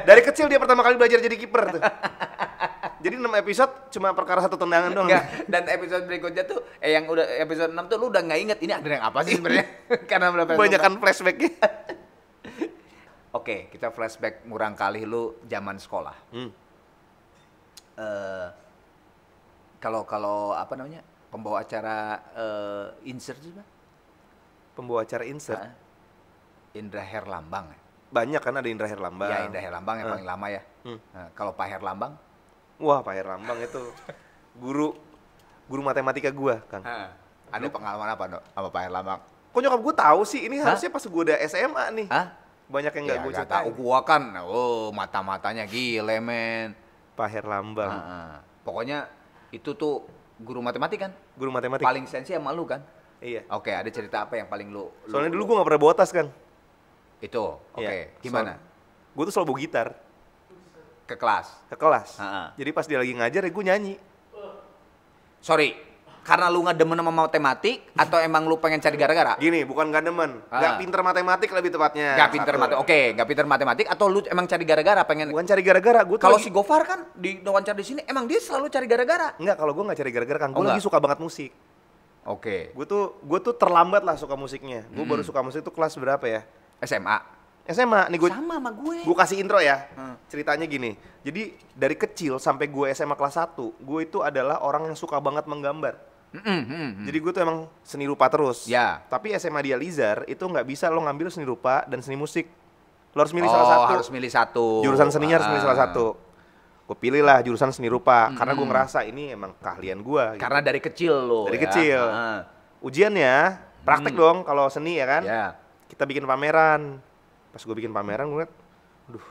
Dari kecil dia pertama kali belajar jadi kiper tuh. Jadi 6 episode cuma perkara 1 tendangan doang. Dan episode berikutnya tuh yang udah episode 6 tuh lu udah nggak inget ini ada yang apa sih sebenarnya? Karena udah kebanyakan flashbacknya. Oke, kita flashback murang kali lu zaman sekolah. Kalau apa namanya? Pembawa acara insert itu apa? Pembawa acara insert. Indra Herlambang. Banyak kan, ada Indra Herlambang. Ya, Indra Herlambang yang paling lama ya. Nah, kalau Pak Herlambang? Wah, Pak Herlambang itu guru matematika gua, Kang. Ada pengalaman apa, Dok? Sama Pak Herlambang? Kok nyokap gua tahu sih? Ini harusnya pas gua udah SMA nih. Banyak yang nggak gua ceritain. Tahu gua kan. Oh, mata-matanya gile, men. Pak Herlambang. Pokoknya itu tuh guru matematik kan? Guru matematik. Paling sensi sama lu kan? Iya. Oke, ada cerita apa yang paling lu Soalnya dulu gue gak pernah bawa tas kan. Itu, oke. Gimana? Gue tuh selalu bawa gitar. Ke kelas? Ke kelas. Jadi pas dia lagi ngajar ya gue nyanyi. Sorry, karena lu gak demen sama matematik atau emang lu pengen cari gara-gara? Gini, bukan gak demen. Gak pinter matematik lebih tepatnya. Gak pinter matematik, oke. Gak pinter matematik atau lu emang cari gara-gara pengen? Bukan cari gara-gara. Kalau si Gofar kan di wawancara di sini emang dia selalu cari gara-gara. Enggak, kalau gue gak cari gara-gara kan. Gue lagi suka banget musik. Oke. Gue tuh terlambat lah suka musiknya. Gue baru suka musik tuh kelas berapa ya? SMA nih gue. Sama gue. Gue kasih intro ya. Ceritanya gini. Jadi dari kecil sampai gue SMA kelas 1, gue itu adalah orang yang suka banget menggambar. Jadi gue tuh emang seni rupa terus. Ya. Tapi SMA di Alizar itu nggak bisa lo ngambil seni rupa dan seni musik. Lo harus milih salah satu. Harus milih satu. Jurusan seninya harus milih salah satu. Gue pilih lah jurusan seni rupa karena gue ngerasa ini emang keahlian gue. Gitu. Karena dari kecil lo. Dari kecil. Ujiannya praktek dong kalau seni ya kan. Ya. Kita bikin pameran. Pas gue bikin pameran gue liat, aduh,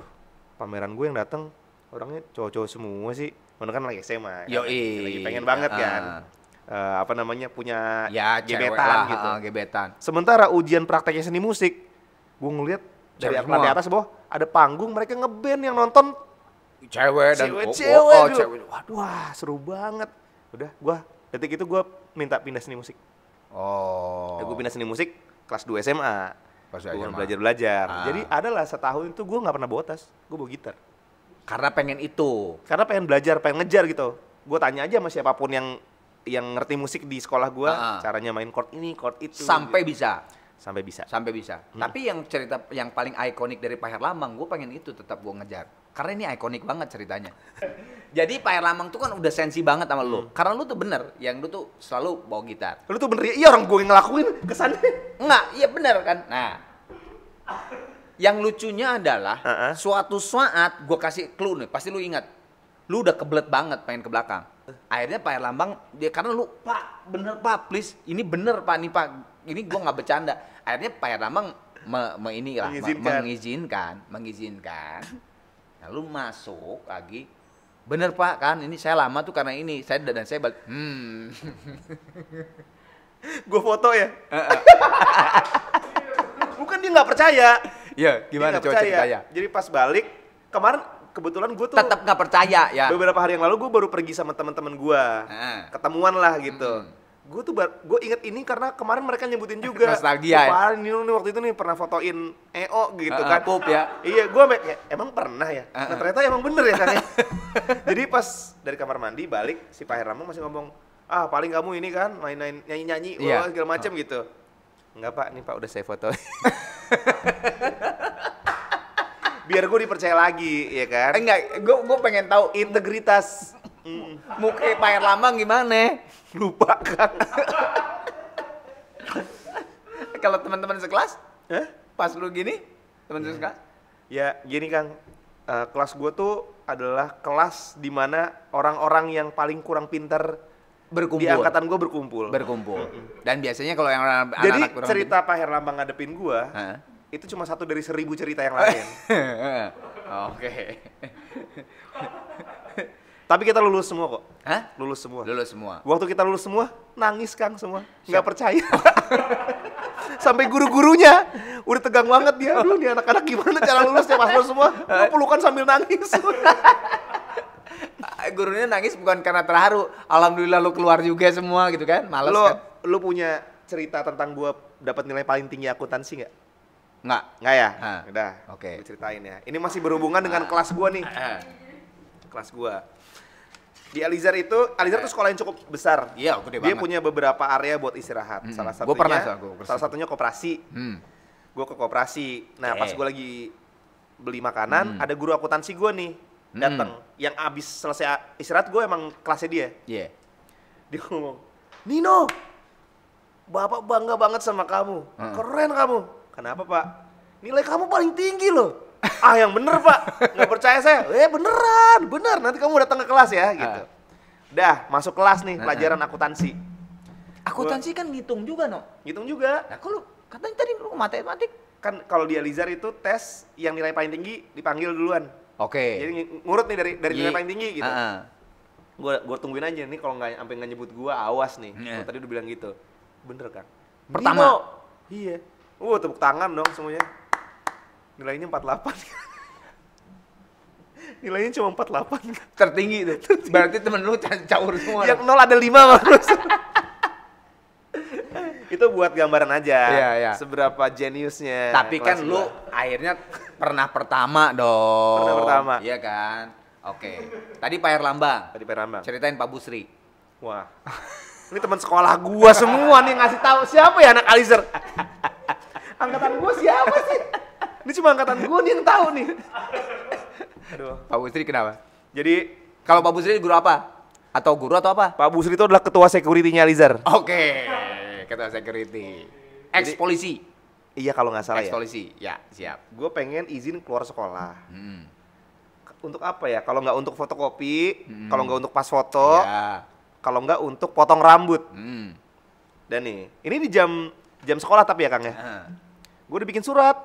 pameran gue yang datang orangnya cowok-cowok semua sih. Mana kan lagi SMA. Kan? Lagi pengen banget kan. Apa namanya punya ya, gebetan lah, gitu. Gebetan. Sementara ujian prakteknya seni musik, gue ngeliat dari lantai atas bawah ada panggung mereka ngeband yang nonton cewek dan cewek. Waduh, wah seru banget. Udah, detik itu gue minta pindah seni musik. Gue pindah seni musik kelas 2 SMA. Gue belajar. Jadi adalah setahun itu gue nggak pernah bawa tas, gue bawa gitar. Karena pengen itu. Karena pengen belajar, pengen ngejar gitu. Gue tanya aja sama siapapun yang ngerti musik di sekolah gue, caranya main chord ini, chord itu. Sampai gitu. Bisa. Sampai bisa. Tapi yang cerita yang paling ikonik dari Pak Herlambang, gue pengen itu tetap gue ngejar. Karena ini ikonik banget ceritanya. Jadi Pak Herlambang tuh kan udah sensi banget sama lu. Karena lu tuh bener, yang lu tuh selalu bawa gitar. Lu tuh bener ya, iya orang gue yang ngelakuin kesannya. Enggak, iya bener kan. Nah, yang lucunya adalah suatu saat gue kasih clue nih, pasti lu ingat. Lu udah kebelet banget pengen ke belakang. Akhirnya Pak Herlambang, karena lu, Pak, bener Pak, please. Ini bener Pak, nih Pak. Ini gue nggak bercanda. Akhirnya Pak Herlambang mengizinkan. Lalu masuk lagi. Bener Pak kan, ini saya lama tuh karena ini. Saya balik. Gue foto ya. Bukan dia nggak percaya. Iya, gimana coba ceritanya? Jadi pas balik kemarin kebetulan gue tuh tetap nggak percaya ya. Beberapa hari yang lalu gue baru pergi sama teman-teman gue, ketemuan lah gitu. Gue tuh gue inget ini karena kemarin mereka nyebutin juga. Nostalgia ya. Ini waktu itu nih pernah fotoin EO gitu kan. Pup ya. Iya, gue emang pernah ya. Nah, ternyata emang bener ya kan. Jadi pas dari kamar mandi balik si Pak Herlambang masih ngomong, paling kamu ini kan main-main nyanyi-nyanyi segala macam gitu. Enggak Pak, nih Pak udah saya foto. Biar gue dipercaya lagi, ya kan? Enggak, gue pengen tahu integritas. Muka Pak Herlambang gimana? Lupa kan? Kalau teman-teman sekelas? Pas lu gini, teman-teman sekelas? Ya gini Kang, kelas gue tuh adalah kelas di mana orang-orang yang paling kurang pintar berkumpul. Di angkatan gue berkumpul. Dan biasanya kalau yang anak-anak jadi cerita Pak Herlambang ngadepin gue, itu cuma satu dari 1000 cerita yang lain. Oke. Tapi kita lulus semua kok. Lulus semua. Waktu kita lulus semua, nangis Kang semua. Nggak percaya. Sampai guru-gurunya udah tegang banget dia. Aduh, nih anak-anak gimana cara lulusnya pas lulus semua? Lu pelukan sambil nangis. Gurunya nangis bukan karena terharu. Alhamdulillah lu keluar juga semua gitu kan. Males kan. Lu punya cerita tentang gua dapat nilai paling tinggi akuntansi nggak? Nggak ya? Udah. Oke. Ceritain ya. Ini masih berhubungan dengan kelas gua nih. Kelas gua. Di Alizar tuh sekolah yang cukup besar. Iya, gede banget. Dia punya beberapa area buat istirahat. Salah satunya koperasi. Gue ke koperasi. Nah, pas gue lagi beli makanan, ada guru akuntansi gue nih datang. Yang abis selesai istirahat, gue emang kelasnya dia. Iya. Dia ngomong, Nino, Bapak bangga banget sama kamu. Keren kamu. Kenapa Pak? Nilai kamu paling tinggi loh. Yang bener Pak, nggak percaya saya. Bener. Nanti kamu datang ke kelas ya, gitu. Udah, masuk kelas nih, pelajaran akuntansi. Akuntansi kan ngitung juga, no? Ngitung juga. Nah, kalau katanya tadi lu matematik. Kan kalau di Alizar itu tes yang nilai paling tinggi dipanggil duluan. Oke. Jadi ngurut nih dari nilai paling tinggi gitu. Gue tungguin aja nih kalau sampai nggak nyebut gue, awas nih. Tadi udah bilang gitu. Bener kan? Pertama. Nino. Iya. Tepuk tangan dong semuanya. Nilainya 48. Nilainya cuma 48. Tertinggi itu. Berarti temen lu caur semua. Yang 0 ada 5 maksud. Itu buat gambaran aja. Iya. Seberapa jeniusnya. Tapi kan lu akhirnya pernah pertama dong. Pernah pertama. Iya kan? Oke. Tadi Pak Herlambang. Ceritain Pak Busri. Wah. Ini teman sekolah gua semua nih ngasih tahu siapa ya anak Alizar. Angkatan gua siapa sih? Ini cuma angkatan gue nih yang tahu nih. Aduh. Pak Busri kenapa? Jadi kalau Pak Busri guru apa? Atau guru atau apa? Pak Busri itu adalah ketua security-nya Alizar. Oke, ketua security. Ex polisi. Iya kalau nggak salah Ex ya. polisi. Ya, siap. Gue pengen izin keluar sekolah. Untuk apa ya? Kalau nggak untuk fotokopi, kalau nggak untuk pas foto, Ya. kalau nggak untuk potong rambut. Hmm. Dan nih, ini di jam sekolah tapi ya Kang ya. Gue udah bikin surat.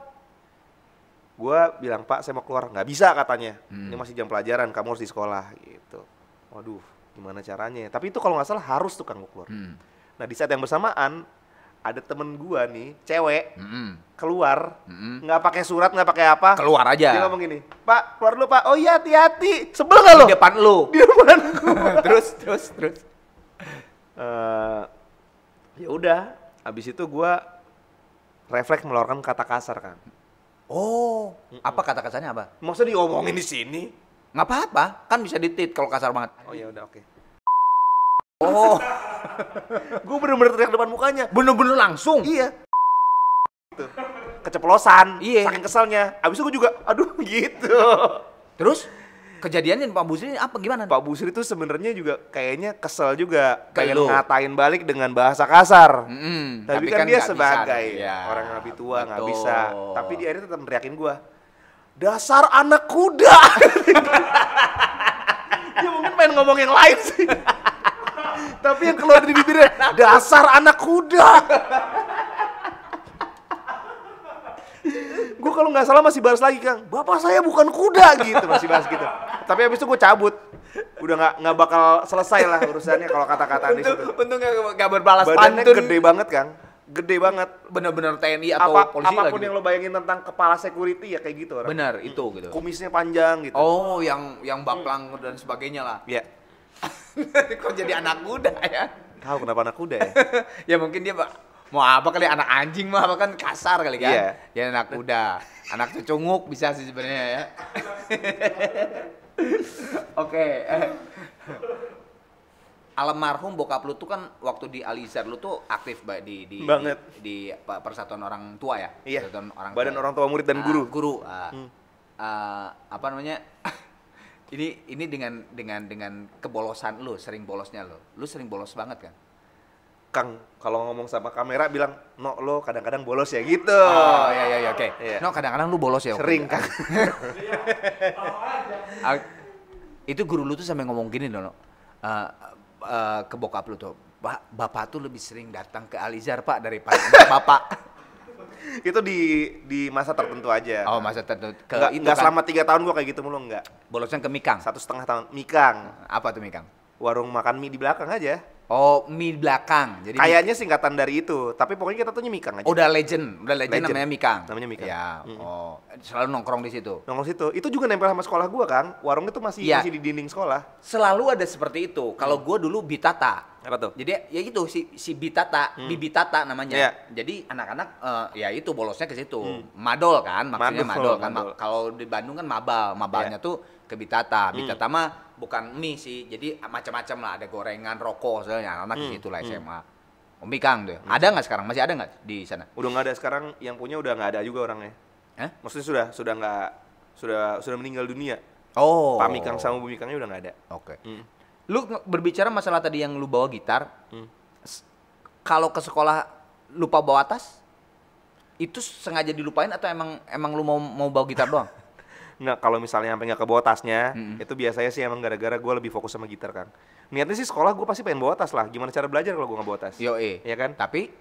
Gue bilang, Pak saya mau keluar. Nggak bisa katanya. Ini masih jam pelajaran, kamu harus di sekolah gitu. Waduh, gimana caranya? Tapi itu kalau nggak salah harus tuh Kang gue keluar. Nah di saat yang bersamaan ada temen gue nih, cewek, keluar, nggak pakai surat, nggak pakai apa. Keluar aja. Dia ngomong gini, Pak keluar dulu Pak. Oh iya hati-hati. Sebel nggak lo? Di depan lu. Di depan gue. terus. Ya udah, abis itu gue refleks mengeluarkan kata kasar Kang. Oh, apa kata kasarnya apa? Masa diomongin di sini? Nggak apa-apa, kan bisa ditit kalau kasar banget. Oh ya udah oke. Oh, Gue bener-bener teriak depan mukanya. bener-bener langsung. Iya. Gitu. Keceplosan, Iya. saking keselnya. Abis itu gue juga, aduh gitu. Terus kejadiannya Pak Busri ini apa gimana? Pak Busri itu sebenarnya juga kayaknya kesel juga, Ke pengen lu. ngatain balik dengan bahasa kasar. Tapi kan dia nggak sebagai bisa. Ya, orang yang lebih tua nggak betul. bisa. Tapi dia akhirnya tetap neriakin gue, dasar anak kuda. Dia mungkin pengen ngomong yang lain sih. Tapi yang keluar dari bibirnya, dasar anak kuda. Gue kalau nggak salah masih balas lagi Kang, bapak saya bukan kuda gitu, masih balas gitu. Tapi habis itu gue cabut, udah nggak bakal selesai lah urusannya kalau kata-kataan di situ. Untung nggak berbalas Badannya pantun. gede banget Kang, gede banget. Bener-bener TNI atau polisi Apapun lagi. yang lo bayangin tentang kepala security ya kayak gitu orang. Bener, itu gitu. Kumisnya panjang gitu. Oh, yang baplang dan sebagainya lah. Ya, Kok jadi anak muda ya? tahu kenapa anak kuda ya? Ya mungkin dia mau apa kali, anak anjing mah apa kan kasar kali kan? Iya. Ya anak kuda, anak cucunguk bisa sih sebenarnya ya. Oke. Almarhum bokap lu tuh kan waktu di Alizar lu tuh aktif di Banget. di persatuan orang tua ya? Iya. Persatuan orang Badan tua. orang tua murid dan guru. Guru. Apa namanya? Ini dengan kebolosan lu, sering bolosnya lu. Lu sering bolos banget kan? Kang, kalau ngomong sama kamera bilang, no lo kadang-kadang bolos ya gitu. Oh iya oke. Iya. No kadang-kadang lu bolos ya. Sering Kang. Itu guru lu tuh sampai ngomong gini loh, no. Ke bokap lu tuh, Pak, bapak tuh lebih sering datang ke Alizar Pak daripada bapak. Itu di masa tertentu aja. Oh masa tertentu. Nggak selama 3 tahun gua kayak gitu mulu, nggak. Bolosnya ke Mikang. 1,5 tahun. Mikang, Apa tuh Mikang? warung makan mie di belakang aja. Oh mie belakang. Jadi Kayaknya singkatan dari itu, tapi pokoknya kita tuh Mikang aja. udah legend Legend. namanya Mikang. Namanya Mikang. Ya. Oh, selalu nongkrong di situ. Nongol situ. Itu juga nempel sama sekolah gua, Kang. Warung itu masih Iya. di dinding sekolah. Selalu ada seperti itu. Kalau gua dulu Bitata. Apa tuh? Jadi ya gitu si Bitata, Bibi Tata namanya. Iya. Jadi anak-anak ya itu bolosnya ke situ. Madol kan, maksudnya madol kan. Madol. Kalau di Bandung kan mabal, mabalnya Iya. tuh ke Bitata. Bitata mah bukan mie sih. Jadi macam-macam lah, ada gorengan, rokok, soalnya anak di situ lah SMA. Om Mikang tuh. Ada nggak sekarang? Masih ada nggak di sana? Udah nggak ada sekarang, yang punya udah nggak ada juga orangnya. Hah? Maksudnya sudah nggak sudah meninggal dunia. Oh. Pak Mikang sama Bu Mikangnya udah nggak ada. Oke. Lu berbicara masalah tadi yang lu bawa gitar. Kalau ke sekolah lupa bawa tas, itu sengaja dilupain atau emang lu mau bawa gitar doang? Nggak, kalau misalnya sampai nggak kebawa tasnya, itu biasanya sih emang gara-gara gue lebih fokus sama gitar kan. Niatnya sih sekolah gue pasti pengen bawa tas lah. Gimana cara belajar kalau gue nggak bawa tas? Iya kan? Tapi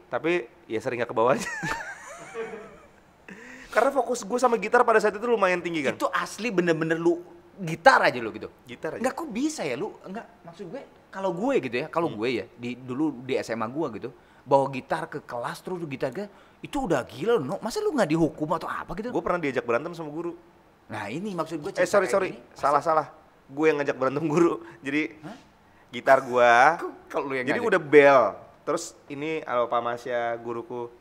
ya sering nggak kebawa aja. Karena fokus gue sama gitar pada saat itu lumayan tinggi kan. Itu asli bener-bener lu gitar aja lu gitu. Gitar aja. Enggak, kok bisa ya lu? Enggak, maksud gue kalau gue gitu ya, kalau gue ya dulu di SMA gue gitu, bawa gitar ke kelas terus gitar itu udah gila lu. No? Masa lu nggak dihukum atau apa gitu? Gue pernah diajak berantem sama guru. Nah, ini maksud gue Sorry. Salah. Gue yang ngajak berantem guru. Jadi gitar gue. Kalau lu yang Jadi ngajak. udah bel. Terus ini Pak Masya guruku.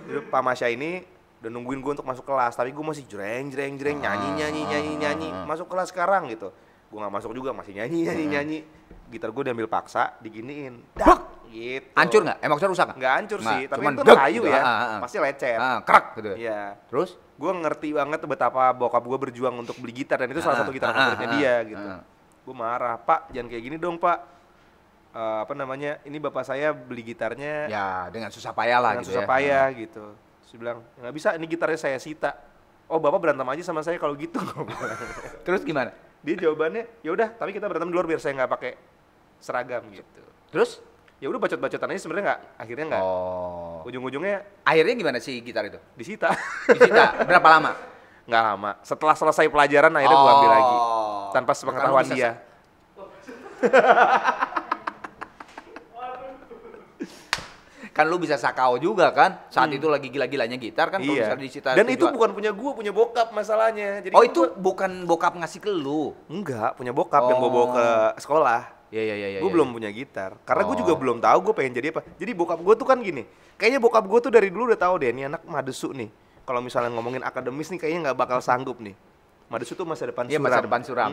Jadi Pak Masya ini udah nungguin gue untuk masuk kelas, tapi gue masih jreng nyanyi masuk kelas sekarang gitu. Gue nggak masuk juga, masih nyanyi. Gitar gue diambil paksa, diginiin, dak gitu. Hancur nggak? Maksudnya rusak nggak? Nggak hancur sih, tapi cuman itu dek kayu gitu. ya, pasti lecet. Kerak gitu. Iya. Terus? Gue ngerti banget betapa bokap gue berjuang untuk beli gitar, dan itu salah satu gitar favoritnya dia gitu. Gue marah, Pak jangan kayak gini dong Pak. apa namanya, ini bapak saya beli gitarnya Ya, dengan susah payah lah dengan gitu susah ya. payah gitu. Terus dia bilang, nggak bisa, ini gitarnya saya sita. Oh bapak berantem aja sama saya kalau gitu. Terus gimana? Dia jawabannya, ya udah, tapi kita berantem di luar biar saya nggak pakai seragam gitu. Terus? Ya udah bacot-bacotan aja sebenarnya nggak, akhirnya nggak. Oh. Ujung-ujungnya Akhirnya gimana sih gitar itu? disita. Disita. Berapa lama? Nggak lama. Setelah selesai pelajaran akhirnya gua ambil lagi. Tanpa sepengetahuan Kan lu bisa dia. Kan lu bisa sakau juga kan? Saat itu lagi gila-gilanya gitar kan kalau Iya. misalnya disita. Dan itu bukan punya gua, punya bokap masalahnya. Jadi Oh, kan itu bukan bokap ngasih ke lu. enggak, punya bokap yang gua bawa ke sekolah. Iya iya iya. Gue belum punya gitar, karena gue juga belum tahu gue pengen jadi apa. Jadi bokap gue tuh kan gini, kayaknya bokap gue tuh dari dulu udah tahu deh, nih anak madesu nih. Kalau misalnya ngomongin akademis nih, kayaknya nggak bakal sanggup nih. Madesu tuh masa depan Iya, suram. masa depan suram.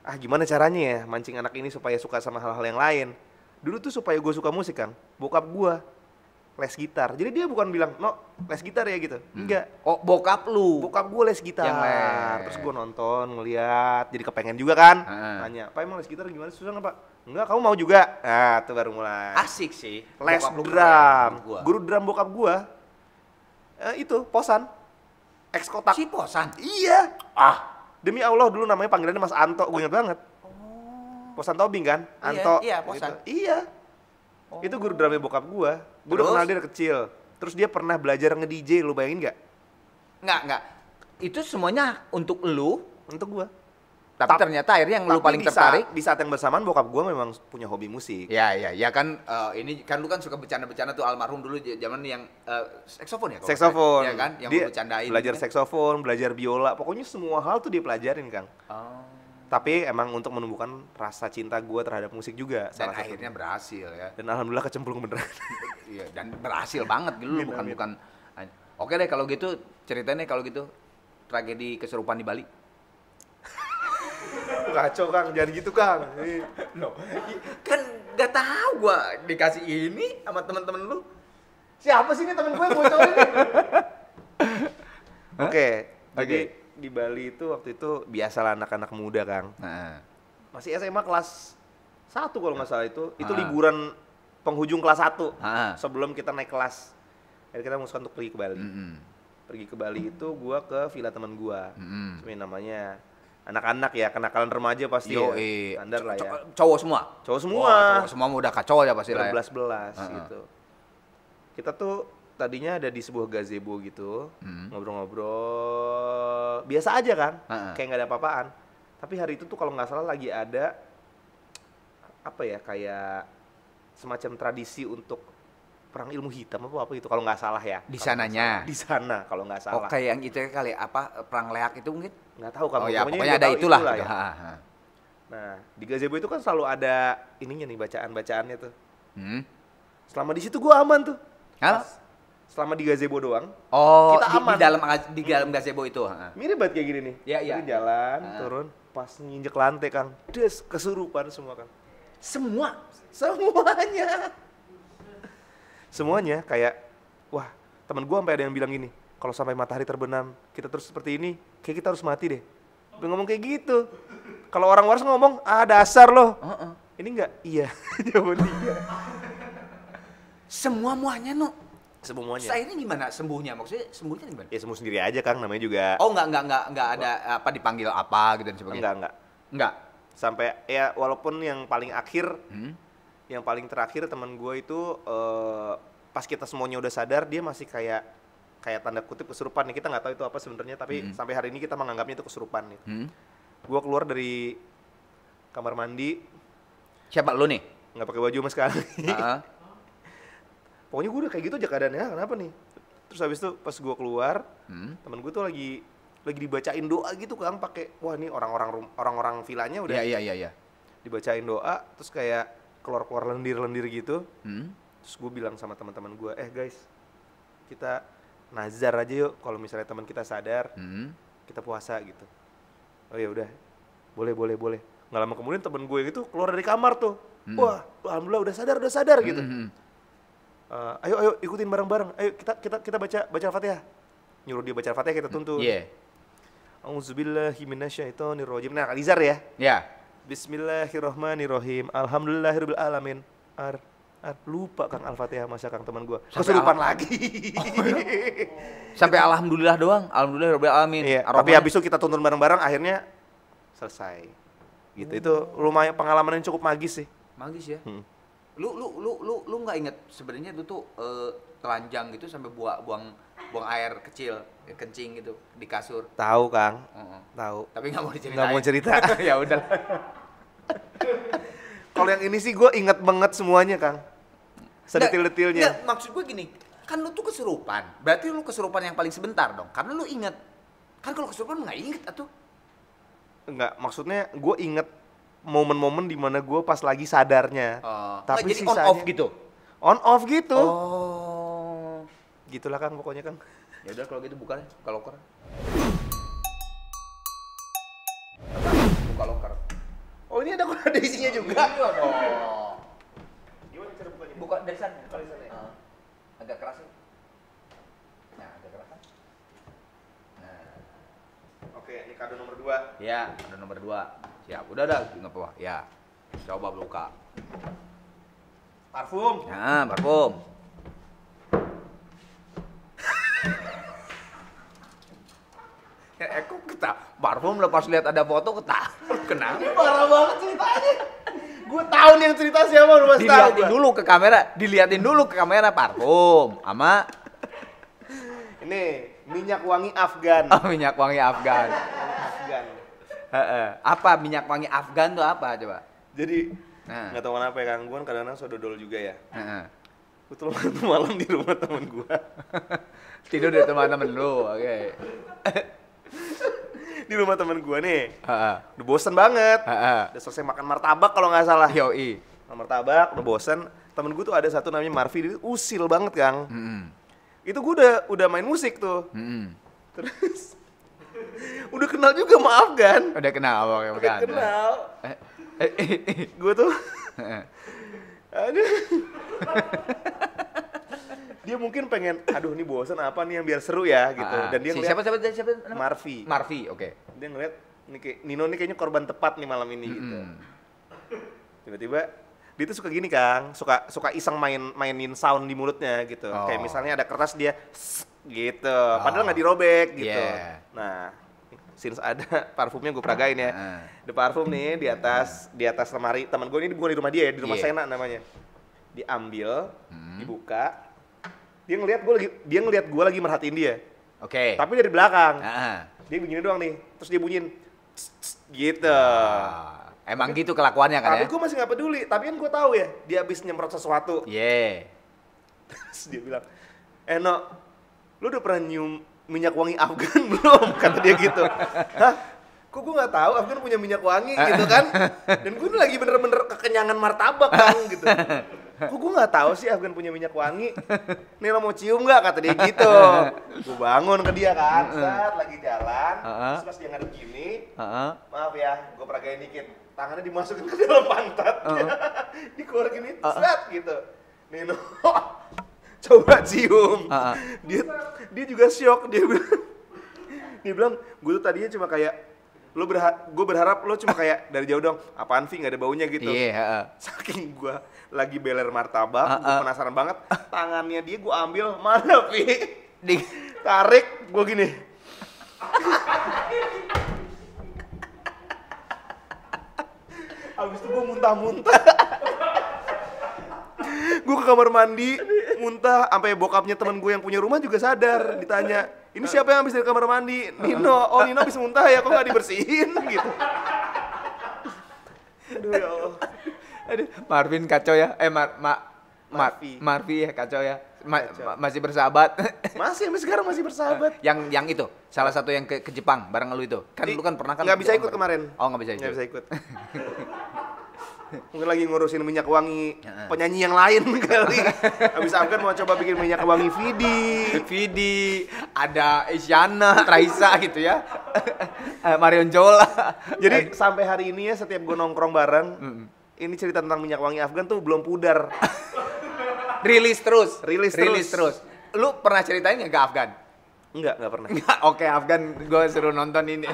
Ah gimana caranya ya mancing anak ini supaya suka sama hal-hal yang lain. Dulu tuh supaya gue suka musik kan, bokap gue les gitar. Jadi dia bukan bilang, no les gitar ya gitu. Enggak. Oh, bokap lu. Bokap gue les gitar. Yang les. Terus gue nonton, ngeliat, jadi kepengen juga kan. Heeh. Tanya, Pak emang les gitar gimana, susah nggak Pak? Enggak, kamu mau juga? Nah, itu baru mulai. Asik sih. Les Bokap lu drum. keren menurut gua. Guru drum bokap gua. Itu, Posan. Ex kotak. Si Posan. Iya. Demi Allah dulu namanya panggilannya Mas Anto, gue inget banget. Posan Tobing kan? Iya, Anto. iya, Posan. Gitu. Iya. Itu guru drumnya bokap gua. Gua udah Terus? kenal dia dari kecil. Terus dia pernah belajar nge-DJ, lu bayangin nggak? Enggak. Itu semuanya untuk lu, Untuk gua. tapi ternyata akhirnya yang lu Tapi paling di tertarik. Di saat yang bersamaan bokap gua memang punya hobi musik. Ya kan ini kan lu kan suka bercanda-bercanda tuh almarhum dulu zaman yang saksofon ya kalau Saksofon. ya kan yang Dia lu bercandain belajar gitu kan? saksofon, belajar biola, pokoknya semua hal tuh dia pelajarin, Kang. Oh. Tapi emang untuk menumbuhkan rasa cinta gue terhadap musik juga Dan salah satunya. akhirnya berhasil ya. Dan alhamdulillah kecemplung beneran. Iya, dan berhasil banget gitu lu Amin, bukan. Oke deh kalau gitu ceritanya kalau gitu tragedi kesurupan di Bali. Kacau Kang, jangan gitu Kang. Loh, kan nggak tahu gua dikasih ini sama teman-teman lu. Siapa sih ini temen gue yang bocor ini? Oke, jadi di Bali itu waktu itu biasalah anak-anak muda Kang. Nah, Masih SMA kelas 1 kalau nggak salah itu. Itu Ah. liburan penghujung kelas 1. Ah. Sebelum kita naik kelas. Jadi kita memutuskan untuk pergi ke Bali. Pergi ke Bali itu gua ke villa teman gua. Sebenarnya namanya anak-anak ya, kenakalan remaja pasti ya. Standar lah ya. Cowok semua. Cowok semua. Wah, cowok semua udah kacau ya pasti lah. Ya. Berbelas-belas gitu. Kita tuh tadinya ada di sebuah gazebo gitu, ngobrol-ngobrol, biasa aja kan, kayak nggak ada apa-apaan. Tapi hari itu tuh kalau nggak salah lagi ada apa ya, kayak semacam tradisi untuk perang ilmu hitam apa gitu kalau nggak salah ya. Di sananya. Di sana kalau nggak salah. Oke, yang itu kali apa perang leak itu mungkin? Nggak tahu kan. Oh ya, pokoknya dia ada tahu itulah. ya. Nah, di gazebo itu kan selalu ada ininya nih, bacaan-bacaannya tuh. Selama di situ gua aman tuh. Hah? Selama di gazebo doang. Oh, kita aman. di dalam gazebo itu. Mirip banget kayak gini nih. Iya, iya. Jadi jalan, turun, pas nginjek lantai Kang. Des, kesurupan semua Kang. Semua. Semuanya. Semuanya kayak, wah temen gua sampai ada yang bilang gini, kalau sampai matahari terbenam, kita terus seperti ini, kayak kita harus mati deh. Dia ngomong kayak gitu. Kalau orang waras ngomong, dasar loh. Ini enggak, iya. Jawaban dia. Semuanya no. Semuanya. Akhirnya gimana sembuhnya? Maksudnya sembuhnya gimana? Ya sembuh sendiri aja Kang, namanya juga. Oh, enggak ada apa dipanggil apa gitu dan sebagainya. Enggak. Enggak. Sampai ya walaupun yang paling akhir, yang paling terakhir teman gue itu pas kita semuanya udah sadar, dia masih kayak tanda kutip kesurupan nih. Kita nggak tahu itu apa sebenarnya, tapi sampai hari ini kita menganggapnya itu kesurupan nih. Gue keluar dari kamar mandi, Siapa lu nih? nggak pakai baju sama sekali. Pokoknya gue udah kayak gitu aja keadaannya, kenapa nih? Terus habis itu pas gue keluar, temen gue tuh lagi dibacain doa gitu Kang, pakai wah ini orang-orang villanya udah Iya. dibacain doa, terus kayak keluar lendir-lendir gitu. Terus gue bilang sama teman-teman gue, guys, kita nazar aja yuk, kalau misalnya teman kita sadar, kita puasa gitu. Oh ya udah, boleh. Nggak lama kemudian temen gue itu keluar dari kamar tuh, wah alhamdulillah udah sadar gitu. Ayo ikutin bareng-bareng, ayo kita baca Al-Fatihah. Nyuruh dia baca Al-Fatihah, kita tuntun. Iya. Auzubillahi minasyaitonirrajim. Nah, Alizar ya. Ya. Bismillahirrahmanirrahim. Alhamdulillahirabbil alamin. Lupa Kang Al-Fatihah masa Kang teman gua. Sampai Kesurupan lagi. Sampai alhamdulillah doang. Alhamdulillahirabbil alamin. Iya, tapi habis itu kita tonton bareng-bareng akhirnya selesai. Gitu. Itu lumayan pengalaman yang cukup magis sih. Magis ya. Lu nggak inget sebenarnya itu tuh telanjang gitu sampai buang air kecil, kencing gitu di kasur. Tahu Kang. Tahu. Tapi nggak mau diceritain. Nggak mau cerita. Ya udah. Kalau yang ini sih gue inget banget semuanya Kang. Sedetil-detilnya. Nggak, maksud gue gini, kan lu tuh kesurupan. Berarti lu kesurupan yang paling sebentar dong. Karena lu inget. Kan kalau kesurupan nggak inget atuh. Enggak, maksudnya gue inget momen-momen dimana gue pas lagi sadarnya. Tapi jadi on off gitu. On off gitu. Oh. Gitulah Kang pokoknya Kang. Ya udah kalau gitu buka deh, buka loker. Buka loker. Oh ini ada isinya juga. Iya dong. Gimana cara bukanya? Buka dari sana. Dari sana ya? Agak keras ya. Nah, agak keras kan? Nah. Oke, ini kado nomor 2. Ya, ada nomor 2. Siap, udah nggak apa-apa. Ya, coba buka. Parfum. Nah, parfum. Kok kita parfum lepas lihat ada foto kita. Kenapa? Parah banget ceritanya. Gue tahu nih yang cerita siapa, lu pasti tahu. Diliatin dulu ke kamera parfum sama ini minyak wangi Afgan. minyak wangi Afgan. Afgan. Apa minyak wangi Afgan tuh apa coba? Jadi nggak tahu kenapa ya Kang, gue kan kadang-kadang suka dodol juga ya. Gue tuh malam di rumah temen gue. Tidur di teman-teman lu, oke. Di rumah temen gue nih. Udah bosen banget. Udah selesai makan martabak kalau nggak salah. Yoi. Makan martabak, udah bosen. Temen gue tuh ada satu namanya Marfi, dia usil banget Kang. Itu gue udah main musik tuh. Terus udah kenal juga sama Afgan. Udah kenal apa Afgan? Udah kenal. Gue tuh aduh. Dia mungkin pengen, aduh ini bosan apa nih yang biar seru ya gitu. Dan dia ngeliat siapa Marfi. Marfi, oke. Dia ngeliat Nino nih kayaknya korban tepat nih malam ini gitu. Tiba-tiba dia tuh suka gini Kang, suka iseng mainin sound di mulutnya gitu. Kayak misalnya ada kertas dia gitu. Padahal nggak dirobek gitu. Nah, since ada parfumnya gue peragain ya. The parfum nih di atas lemari teman gue, ini bukan di rumah dia ya, di rumah Sena namanya. Diambil, dibuka. Dia ngelihat gue lagi merhatiin dia. Oke. Tapi dari belakang. Dia begini doang nih. Terus dia bunyiin gitu. Emang gitu kelakuannya kan ya? Tapi gue masih nggak peduli. Tapi kan gue tahu ya, dia habis nyemprot sesuatu. Terus dia bilang, No, lu udah pernah nyium minyak wangi Afgan belum? Kata dia gitu. Hah? Kok gue nggak tahu Afgan punya minyak wangi gitu kan? Dan gue lagi bener-bener kekenyangan martabak kan gitu. Kok gue nggak tahu sih Afgan punya minyak wangi? Nih lo mau cium nggak? Kata dia gitu. Gue bangun ke dia kan, saat lagi jalan, terus pas dia ngadep gini, maaf ya, gue peragain dikit. Tangannya dimasukin ke dalam pantat, dikeluar gini, set gitu. Nino, coba cium. Dia juga syok, dia bilang, gue tuh tadinya cuma kayak, gue berharap lo cuma kayak dari jauh dong, apaan Vi nggak ada baunya gitu. Saking gue lagi beler martabak, gue penasaran banget, tangannya dia gue ambil, mana Vi? Tarik, gue gini. Habis itu gue muntah-muntah. Gue ke kamar mandi, muntah, sampai bokapnya temen gue yang punya rumah juga sadar, ditanya, ini siapa yang habis dari kamar mandi? Nino. Oh Nino habis muntah ya, kok nggak dibersihin gitu. Aduh ya Allah. Aduh, Marvin kacau ya. Marfi ya kacau ya. Masih bersahabat. Masih, sampai sekarang masih bersahabat. Yang itu, salah satu yang ke Jepang bareng lu itu. Kan lu kan pernah kan. Nggak bisa ikut kemarin. Oh, nggak bisa ikut. Mungkin lagi ngurusin minyak wangi penyanyi yang lain kali. Habis Afgan mau coba bikin minyak wangi Vidi, ada Isyana, Raisa gitu ya. Marion Jola. Jadi sampai hari ini ya setiap gue nongkrong bareng, ini cerita tentang minyak wangi Afgan tuh belum pudar. Rilis terus. Lu pernah ceritain nggak ke Afgan? Enggak pernah. Oke, Afgan gue suruh nonton ini.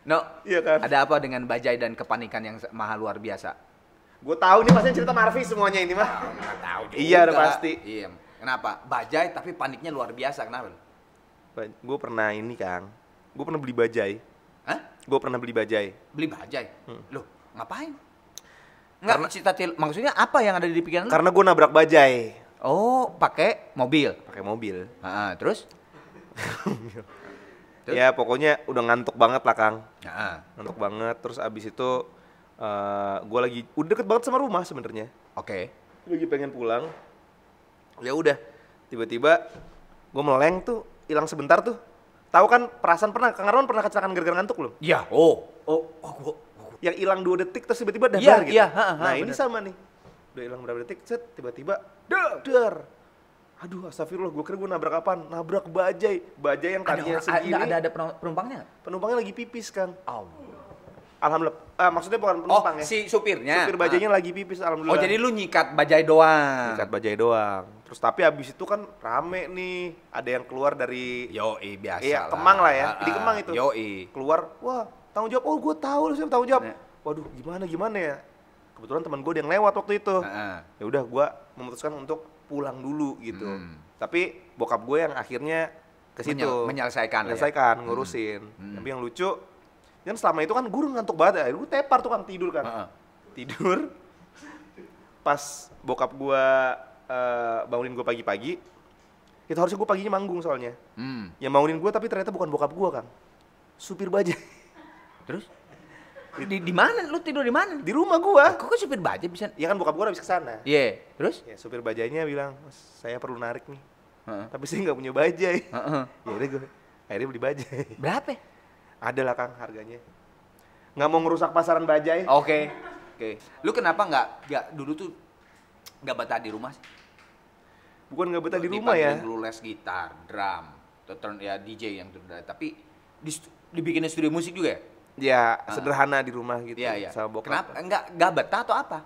No, Iya kan? ada apa dengan bajai dan kepanikan yang maha luar biasa? Gue tahu nih pasti cerita Marvi semuanya ini mah. Nggak tahu juga. Iya, udah pasti. Iya. Kenapa? Bajai tapi paniknya luar biasa. Kenapa? Gue pernah ini, Kang. Gue pernah beli bajai. Hah? Gue pernah beli bajai. Beli bajai? Loh, ngapain? Enggak, maksudnya apa yang ada di pikiran lu? Karena gue nabrak bajai. Oh, pakai mobil. Pakai mobil. Terus? Terus? Ya pokoknya udah ngantuk banget lah, Kang. Ngantuk banget. Terus abis itu gue lagi udah deket banget sama rumah sebenarnya. Oke. Lagi pengen pulang. Ya udah, tiba-tiba gue meleng tuh, hilang sebentar tuh. Tahu kan perasaan Kang Arman pernah kecelakaan gara-gara ngantuk belum? Iya. Yang hilang 2 detik terus tiba-tiba Iya, dadar gitu. iya, Nah ini bener. sama nih. Udah hilang berapa detik, set tiba-tiba dar. Aduh, astagfirullah, gue kira gue nabrak apaan? Nabrak bajai. Bajai yang tadinya segini. Ada penumpangnya? Penumpangnya lagi pipis, Kang. Allah. Alhamdulillah. Maksudnya bukan penumpang ya. Si supirnya. Supir bajainya lagi pipis, alhamdulillah. Oh, jadi lu nyikat bajai doang. Ikat bajai doang. Terus tapi abis itu kan rame nih. Ada yang keluar dari Yoi, biasa Iya, Kemang lah ya. Di Kemang itu. Yoi. Keluar, wah, tanggung jawab. Oh, gue tahu, siapa tanggung jawab. Nah. Waduh, gimana ya? Kebetulan teman gue yang lewat waktu itu. Ya udah, gue memutuskan untuk pulang dulu gitu. Tapi bokap gue yang akhirnya ke situ menyelesaikan ngurusin. Tapi yang lucu, kan selama itu kan gue ngantuk banget ya. Gue tepar tuh kan tidur kan. Tidur. Pas bokap gue bangunin gue pagi-pagi, itu harusnya gue paginya manggung soalnya. Yang bangunin gue tapi ternyata bukan bokap gue, Kang. Supir bajai. Terus? Di mana? Lu tidur di mana? Di rumah gua. Kok supir bajai bisa? Ya kan bokap gua habis kesana. Iya. Terus? Ya supir bajainya bilang, "Mas, saya perlu narik nih. Tapi saya nggak punya bajai." Ya udah gua akhirnya beli bajai. Berapa? Ada lah, Kang, harganya. Nggak mau ngerusak pasaran bajai. Oke. Lu kenapa nggak dulu tuh nggak betah di rumah sih? Bukan nggak betah di rumah ya. Lu les gitar, drum, ya DJ yang tapi dibikinin studio musik juga ya? Ya, sederhana di rumah gitu Iya. sama bokap. Kenapa? Nggak betah atau apa?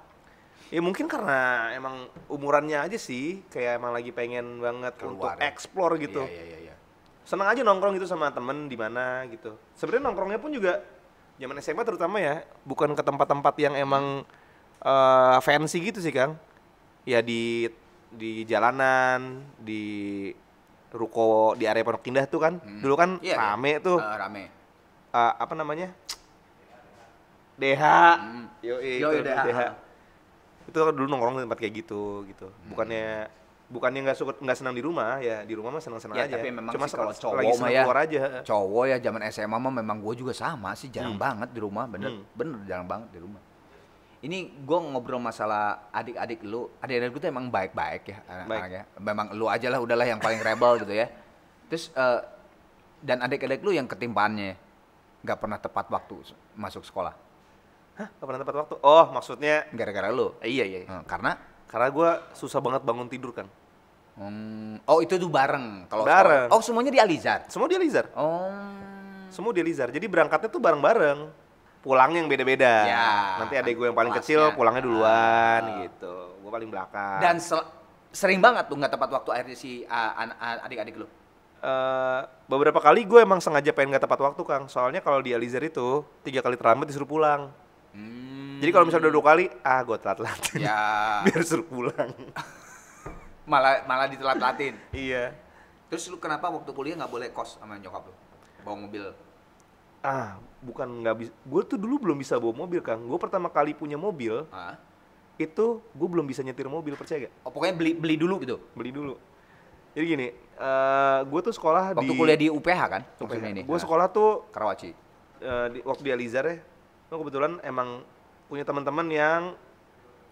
Ya mungkin karena emang umurannya aja sih, kayak emang lagi pengen banget Keluar, untuk ya? explore gitu. Iya. Senang aja nongkrong gitu sama temen di mana gitu. Sebenarnya nongkrongnya pun juga zaman SMA terutama ya, bukan ke tempat-tempat yang emang fancy gitu sih, Kang. Ya di jalanan, di ruko di area Pondok Indah tuh kan. Dulu kan rame tuh. Rame. Apa namanya? DH. Yoi, DH. Itu kan dulu nongkrong di tempat kayak gitu. Bukannya nggak senang di rumah, ya di rumah mah senang-senang Ya, aja. tapi memang Cuma sih kalau cowok lagi mah senang ya, keluar aja. Cowok ya zaman SMA mah memang gue juga sama sih, jarang banget di rumah, bener jarang banget di rumah. Ini gue ngobrol masalah adik-adik gue tuh emang baik-baik ya anaknya. Memang lu aja lah udahlah yang paling rebel gitu ya. Terus dan adik-adik lu yang ketimpannya nggak pernah tepat waktu masuk sekolah. Hah? Gak pernah tepat waktu? Oh, maksudnya Gara-gara lu? Iya. Karena gue susah banget bangun tidur, kan. Oh, itu tuh bareng kalau bareng. Oh, semuanya di Alizar. Semua di Alizar. Oh. Semua di Alizar. Jadi berangkatnya tuh bareng-bareng. Pulangnya yang beda-beda. Ya, Nanti adek gue yang paling kelasnya. kecil pulangnya duluan gitu. Gue paling belakang. Dan sering banget tuh nggak tepat waktu akhirnya si adik-adik lu. Beberapa kali gue emang sengaja pengen gak tepat waktu, Kang. Soalnya kalau di Alizar itu 3 kali terlambat disuruh pulang. Jadi kalau misalnya udah 2 kali, gue telat-telatin. Ya. Biar suruh pulang. malah ditelat-telatin. Iya. Terus lu kenapa waktu kuliah nggak boleh kos sama nyokap lu? Bawa mobil. Bukan nggak bisa. Gue tuh dulu belum bisa bawa mobil, Kang. Gue pertama kali punya mobil, itu gue belum bisa nyetir mobil, percaya gak? Oh, pokoknya beli dulu gitu. Beli dulu. Jadi gini, gue tuh sekolah Waktu kuliah di UPH kan? UPH ini. Gue sekolah tuh Karawaci. waktu di Alizar ya. Gue kebetulan emang punya teman-teman yang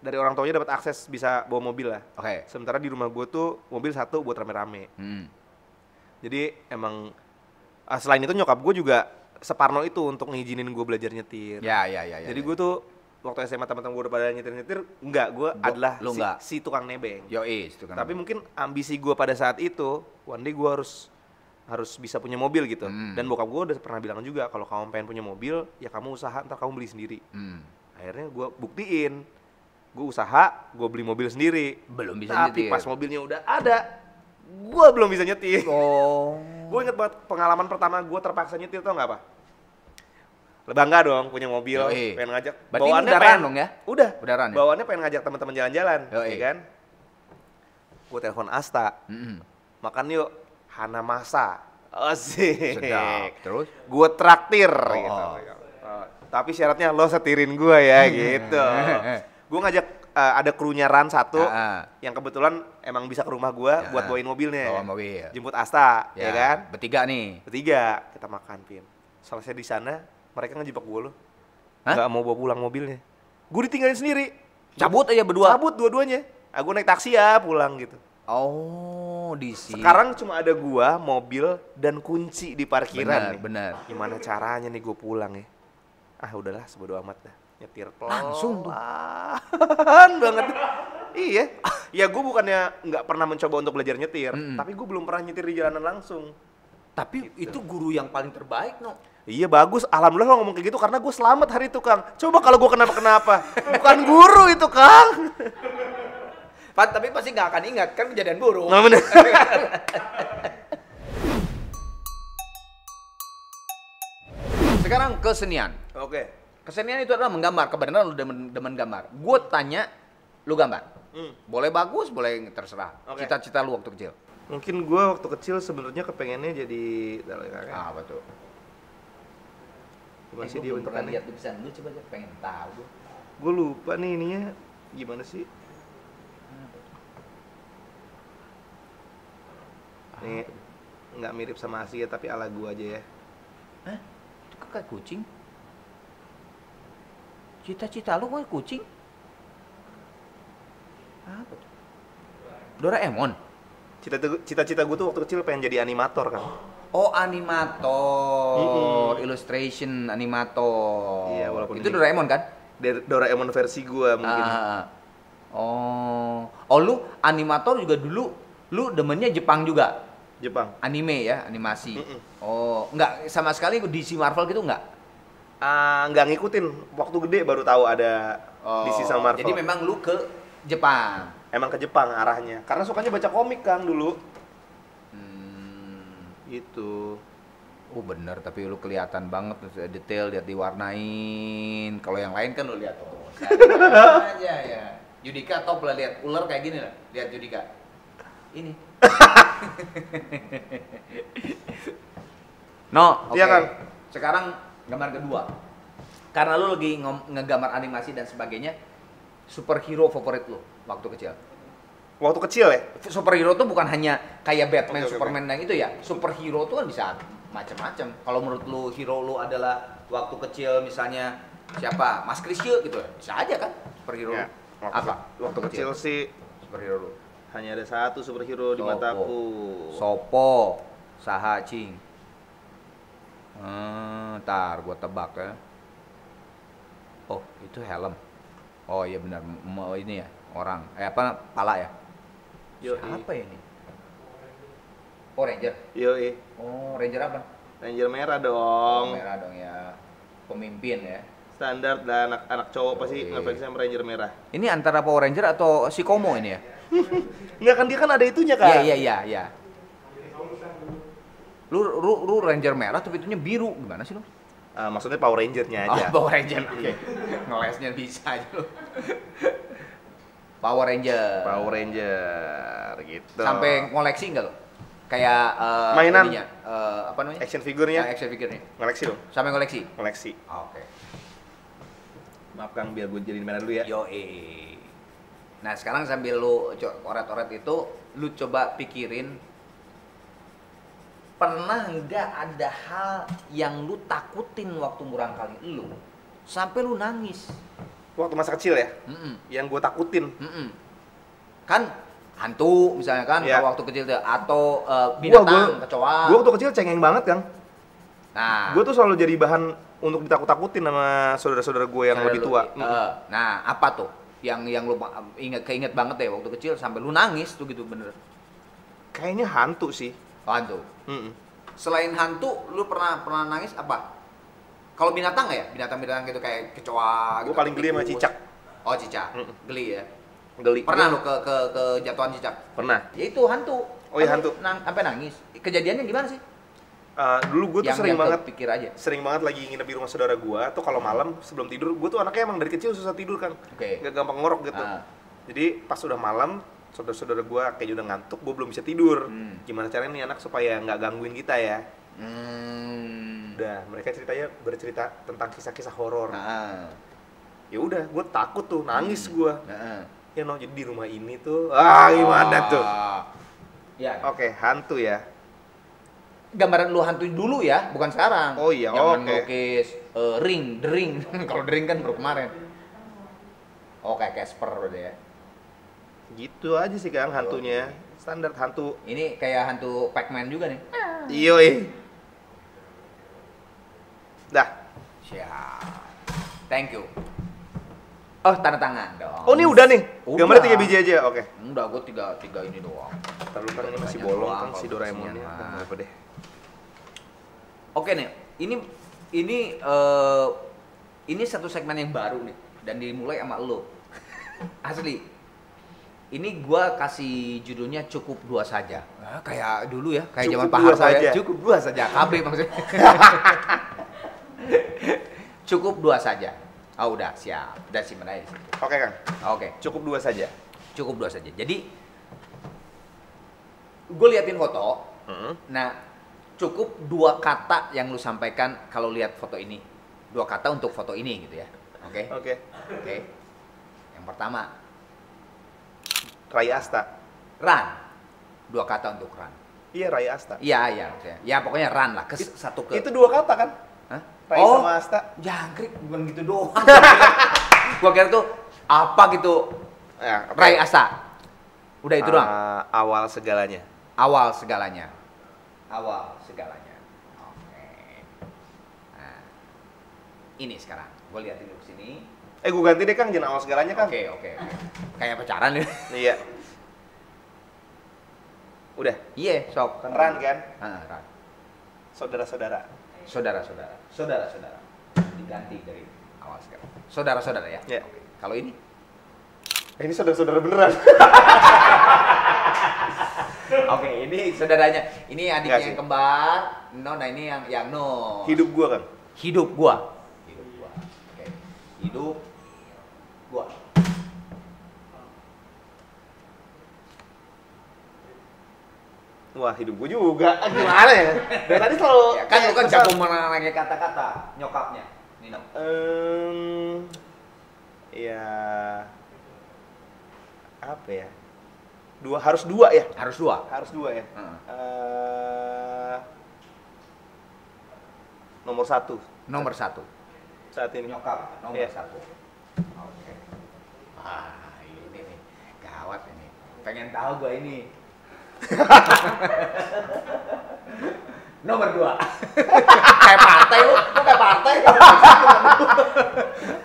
dari orang tuanya dapat akses bisa bawa mobil lah. Oke. Sementara di rumah gue tuh mobil satu buat rame-rame. Jadi emang selain itu nyokap gue juga separno itu untuk ngizinin gue belajar nyetir. Ya. Jadi gue tuh waktu SMA teman-teman gue udah pada nyetir-nyetir, gue adalah si tukang nebeng. Itu kan. Tapi mungkin ambisi gue pada saat itu, one day gue harus bisa punya mobil gitu. Dan bokap gue udah pernah bilang juga, kalau kamu pengen punya mobil, ya kamu usaha, ntar kamu beli sendiri. Akhirnya gue buktiin, gue usaha, gue beli mobil sendiri. Belum bisa Tapi nyetir. pas mobilnya udah ada, gue belum bisa nyetir. Oh. Gue inget banget pengalaman pertama gue terpaksa nyetir, tau gak apa? Bangga dong punya mobil, Yoi. pengen ngajak. Berarti udaran dong ya? Udaran ya? Bawaannya pengen ngajak teman-teman jalan-jalan, Yoi. ya kan? Gue telepon Asta, makan yuk Hanamasa. Asik. Sedap. Terus? Gue traktir Oh. gitu. Tapi syaratnya lo setirin gue ya gitu. Gue ngajak ada krunya Ran satu yang kebetulan emang bisa ke rumah gue buat bawain mobilnya. Bawa mobil. Jemput Asta, ya kan? Bertiga nih. Bertiga kita makan, Pin. Selesai di sana, mereka ngejebak gue lo. Nggak mau bawa pulang mobilnya. Gue ditinggalin sendiri. Cabut aja berdua. Cabut dua-duanya. Aku naik taksi ya pulang gitu. Oh, di sini. Sekarang cuma ada gua, mobil, dan kunci di parkiran nih. Benar. Gimana caranya nih gue pulang ya? Ah udahlah, sebodo amat dah. Nyetir pelan. Langsung tuh. Banget. Iya. Ya gue bukannya nggak pernah mencoba untuk belajar nyetir, tapi gue belum pernah nyetir di jalanan langsung. Tapi itu guru yang paling terbaik, no. Iya bagus, alhamdulillah lo ngomong kayak gitu karena gue selamat hari itu Kang. Coba kalau gue kenapa-kenapa, bukan guru itu Kang. Tapi pasti nggak akan ingat kan kejadian buruk. Nah, bener. Sekarang kesenian. Oke. Kesenian itu adalah menggambar. Kebenaran lu demen gambar. Gue tanya, lu gambar. Boleh bagus, boleh terserah. Oke. Cita-cita lu waktu kecil. Mungkin gue waktu kecil sebenarnya kepengennya jadi Apa tuh? gimana sih dia Gue belum pernah bentukannya? lihat lukisan lu, coba aja pengen tahu gue. Gue lupa nih ininya gimana sih? Nih nggak mirip sama asli ya tapi ala gue aja ya. Hah? Itu kok kayak kucing? Cita-cita lu kayak kucing? Apa tuh? Doraemon? Cita-cita gue tuh waktu kecil pengen jadi animator kan. Oh, animator, illustration animator. Iya, walaupun itu ini- Doraemon kan? Doraemon versi gue mungkin. Oh, lu animator juga dulu, lu demennya Jepang juga, Jepang. anime ya, animasi. Oh, nggak sama sekali DC Marvel gitu nggak? Nggak ngikutin, waktu gede baru tahu ada DC sama Marvel. Jadi memang lu ke Jepang. Emang ke Jepang arahnya, karena sukanya baca komik Kang dulu. Gitu. Oh bener, tapi lu kelihatan banget detail, lihat diwarnain. Kalau yang lain kan lu lihat aja ya. Judika top lah, lihat ular kayak gini lah. Lihat Judika. Ini. No, oke. Iya, Kang. Sekarang gambar kedua. Karena lu lagi ngegambar animasi dan sebagainya, superhero favorit lu waktu kecil. Waktu kecil ya? Superhero tuh bukan hanya kayak Batman, Oke. Superman yang itu ya. Superhero tuh kan bisa macam-macam. Kalau menurut lu hero lu adalah waktu kecil misalnya siapa? Mas Krisye gitu ya. Bisa aja kan superhero. Ya, lu. Apa? Waktu kecil sih superhero lu. hanya ada satu superhero di mataku. Sopo, saha cing. Ntar gua tebak ya. Oh, itu helm. Oh iya benar, ini ya, orang. Apa pala ya? Apa ini? Oh, Ranger. Yoi. Oh, Ranger apa? Ranger merah Oh, dong. merah dong ya. Pemimpin ya. Standar dan anak cowok pasti Yoi. ngefans sama Ranger merah. Ini antara Power Ranger atau si Komo ini ya? Enggak kan dia kan ada itunya kan? Iya. Lu Ranger merah tapi itunya biru. Gimana sih lu? Maksudnya Power Ranger-nya aja. Oh, Power Ranger. Oke. Ngelesnya bisa aja lu. Power Ranger. Power Ranger gitu. Sampai ngoleksi enggak lo? Kayak Mainan. ininya, apa namanya? Action figurnya? Action figurnya. Koleksi dong. Sampai ngoleksi. Koleksi. Oke. Maaf Kang, biar gue jadiin merah dulu ya. Nah sekarang sambil lu oret-oret itu, lu coba pikirin pernah nggak ada hal yang lu takutin waktu murangkali lu sampai lu nangis? Waktu masa kecil ya? Mm-mm. Yang gue takutin. Mm-mm. Kan hantu misalnya kan, Iya. kalau waktu kecil tuh, atau binatang, kecoa. Gue waktu kecil cengeng banget Kang. Nah, Gue tuh selalu jadi bahan untuk ditakut-takutin sama saudara-saudara gue yang lebih tua. Nah, apa tuh yang lu keinget banget deh waktu kecil sampai lu nangis tuh gitu bener? Kayaknya hantu sih. Hantu. Mm-mm. Selain hantu, lu pernah nangis apa? Kalau binatang nggak ya? Binatang-binatang gitu kayak kecoa. Gue gitu, paling geli sama tikus. cicak. Oh cicak, Mm-mm. geli ya. Geli. Pernah lu ke jatuhan cicak? Pernah. Ya itu hantu. Oh, iya, Kan lu hantu. sampai nangis. Kejadiannya gimana sih? Dulu gue tuh pikir aja. sering banget lagi nginep di rumah saudara gue tuh kalau malam sebelum tidur, gue tuh anaknya emang dari kecil susah tidur kan, gak gampang ngorok gitu. Jadi pas udah malam, saudara-saudara gue kayaknya udah ngantuk, gue belum bisa tidur. Gimana caranya nih anak supaya nggak gangguin kita ya? Udah, mereka bercerita tentang kisah-kisah horor. Ya udah, gue takut tuh, nangis gue. Ya no, jadi di rumah ini tuh, gimana tuh? Ya. Oke, hantu ya. Gambaran lu hantu dulu ya, bukan sekarang. Oh iya, jangan ngelukis ring, the ring. Kalau the ring kan baru kemarin. Oh, kayak Casper udah ya. Gitu aja sih Kang hantunya. Standar hantu. Ini kayak hantu Pac-Man juga nih. Iya. Dah. Siap. Thank you. Oh, tanda tangan dong. Oh, ini udah nih. Gambarnya 3 biji aja. Oke. Udah, gua 3 ini doang. Terus kan ini masih bolong kan si Doraemonnya. Apa deh. Oke nih, ini satu segmen yang baru nih dan dimulai sama lo. Asli. Ini gua kasih judulnya cukup 2 saja. Nah, kayak dulu ya, kayak zaman Pak Harto ya. Cukup 2 saja. KB maksudnya. Cukup 2 saja. Oh, udah siap. Udah simpen aja di situ. Oke, Kang. Oke. Cukup 2 saja. Cukup 2 saja. Jadi gue liatin foto. Nah, cukup 2 kata yang lu sampaikan kalau lihat foto ini. 2 kata untuk foto ini gitu ya. Oke. Oke. Yang pertama, Rai Asta. Ran. 2 kata untuk Ran. Iya, Rai Asta. Iya. Ya pokoknya Ran lah. Satu ke. Itu 2 kata kan? Hah? Rai sama Asta. Jangkrik bukan gitu doang. Gua kira tuh apa gitu. Ya, okay. Rai Asta. Udah itu doang. Awal segalanya. Awal segalanya. Oke. Nah, ini sekarang. Gue liatin dulu sini. Gue ganti deh Kang, jangan awal segalanya Kang. Oke. Kayak pacaran ya. Iya. Udah. Iya, sok. Ran kan? Ran. Saudara-saudara. Saudara-saudara. Diganti dari awal sekarang. Saudara-saudara ya. Iya. Oke. Kalau ini? Ini saudara-saudara beneran. Oke, ini saudaranya. Ini adiknya yang kembar. No, nah ini yang no. Hidup gua Kang. Hidup gua. Oke. Hidup gua. Wah, hidup gua juga. Gimana ya? Dari tadi selalu Ya, kan lu kan jago menangani kata-kata nyokapnya. Nino. Ya apa ya? Harus dua ya? Harus 2. Harus 2 ya? Nomor 1. Nomor 1. Saat ini. Nyokap nomor 1. Oke. Ini nih. Gawat ini. Pengen tahu gua ini. Nomor 2. Kayak partai lu. Kok kayak partai?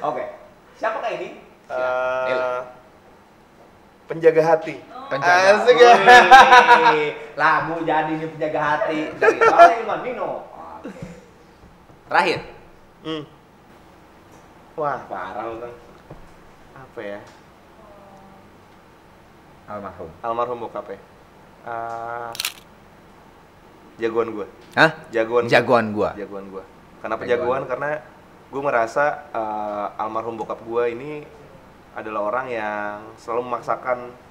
Oke. Siapakah ini? Penjaga hati. Asik ya. Lagu jadi nih penjaga hati dari Doraemon Nino. Oke. Terakhir. Wah, parah lu Kang. Apa ya? Almarhum bokap ya. Jagoan gua. Hah? Jagoan gua. Kenapa jagoan? Karena gua merasa almarhum bokap gua ini adalah orang yang selalu memaksakan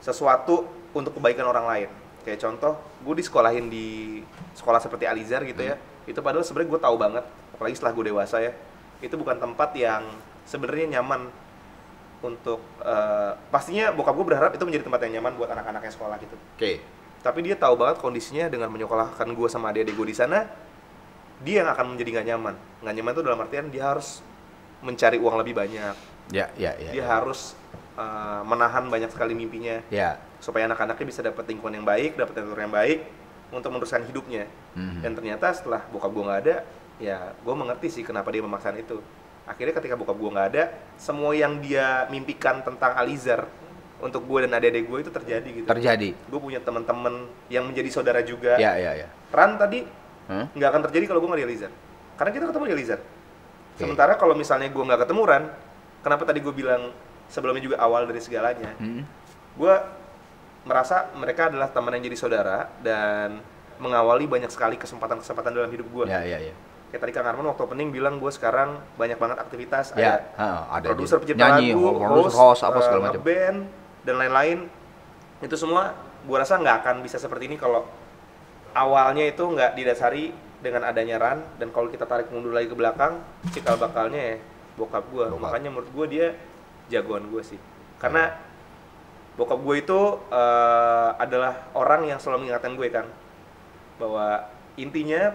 sesuatu untuk kebaikan orang lain. Kayak contoh, gue disekolahin di sekolah seperti Alizar gitu ya. Itu padahal sebenarnya gue tahu banget, apalagi setelah gue dewasa ya. Itu bukan tempat yang sebenarnya nyaman untuk pastinya bokap gue berharap itu menjadi tempat yang nyaman buat anak-anaknya sekolah gitu. Oke. Tapi dia tahu banget kondisinya dengan menyekolahkan gue sama adik-adik gue di sana, dia yang akan menjadi nggak nyaman. Nggak nyaman itu dalam artian dia harus mencari uang lebih banyak. Dia harus menahan banyak sekali mimpinya. Supaya anak-anaknya bisa dapat lingkungan yang baik, dapat mentor yang baik untuk meneruskan hidupnya. Dan ternyata setelah bokap gue nggak ada, ya gue mengerti sih kenapa dia memaksakan itu. Akhirnya ketika bokap gue nggak ada, semua yang dia mimpikan tentang Alizar untuk gue dan adik-adik gue itu terjadi gitu. Gue punya teman-teman yang menjadi saudara juga. Ran tadi nggak akan terjadi kalau gue nggak di Alizar. Karena kita ketemu di Alizar. Sementara kalau misalnya gue nggak ketemu Ran, kenapa tadi gue bilang sebelumnya juga awal dari segalanya, gue merasa mereka adalah teman yang jadi saudara dan mengawali banyak sekali kesempatan-kesempatan dalam hidup gue. Iya. Kayak tadi Kang Arman waktu opening bilang gue sekarang banyak banget aktivitas, Ya, ada ada produser pencipta nyanyi, lagu, host apa segala macam. band dan lain-lain. Itu semua gue rasa nggak akan bisa seperti ini kalau awalnya itu nggak didasari dengan adanya Ran. Dan kalau kita tarik mundur lagi ke belakang, cikal bakalnya ya bokap gue. Makanya menurut gue dia jagoan gue sih, karena bokap gue itu adalah orang yang selalu mengingatkan gue kan, bahwa intinya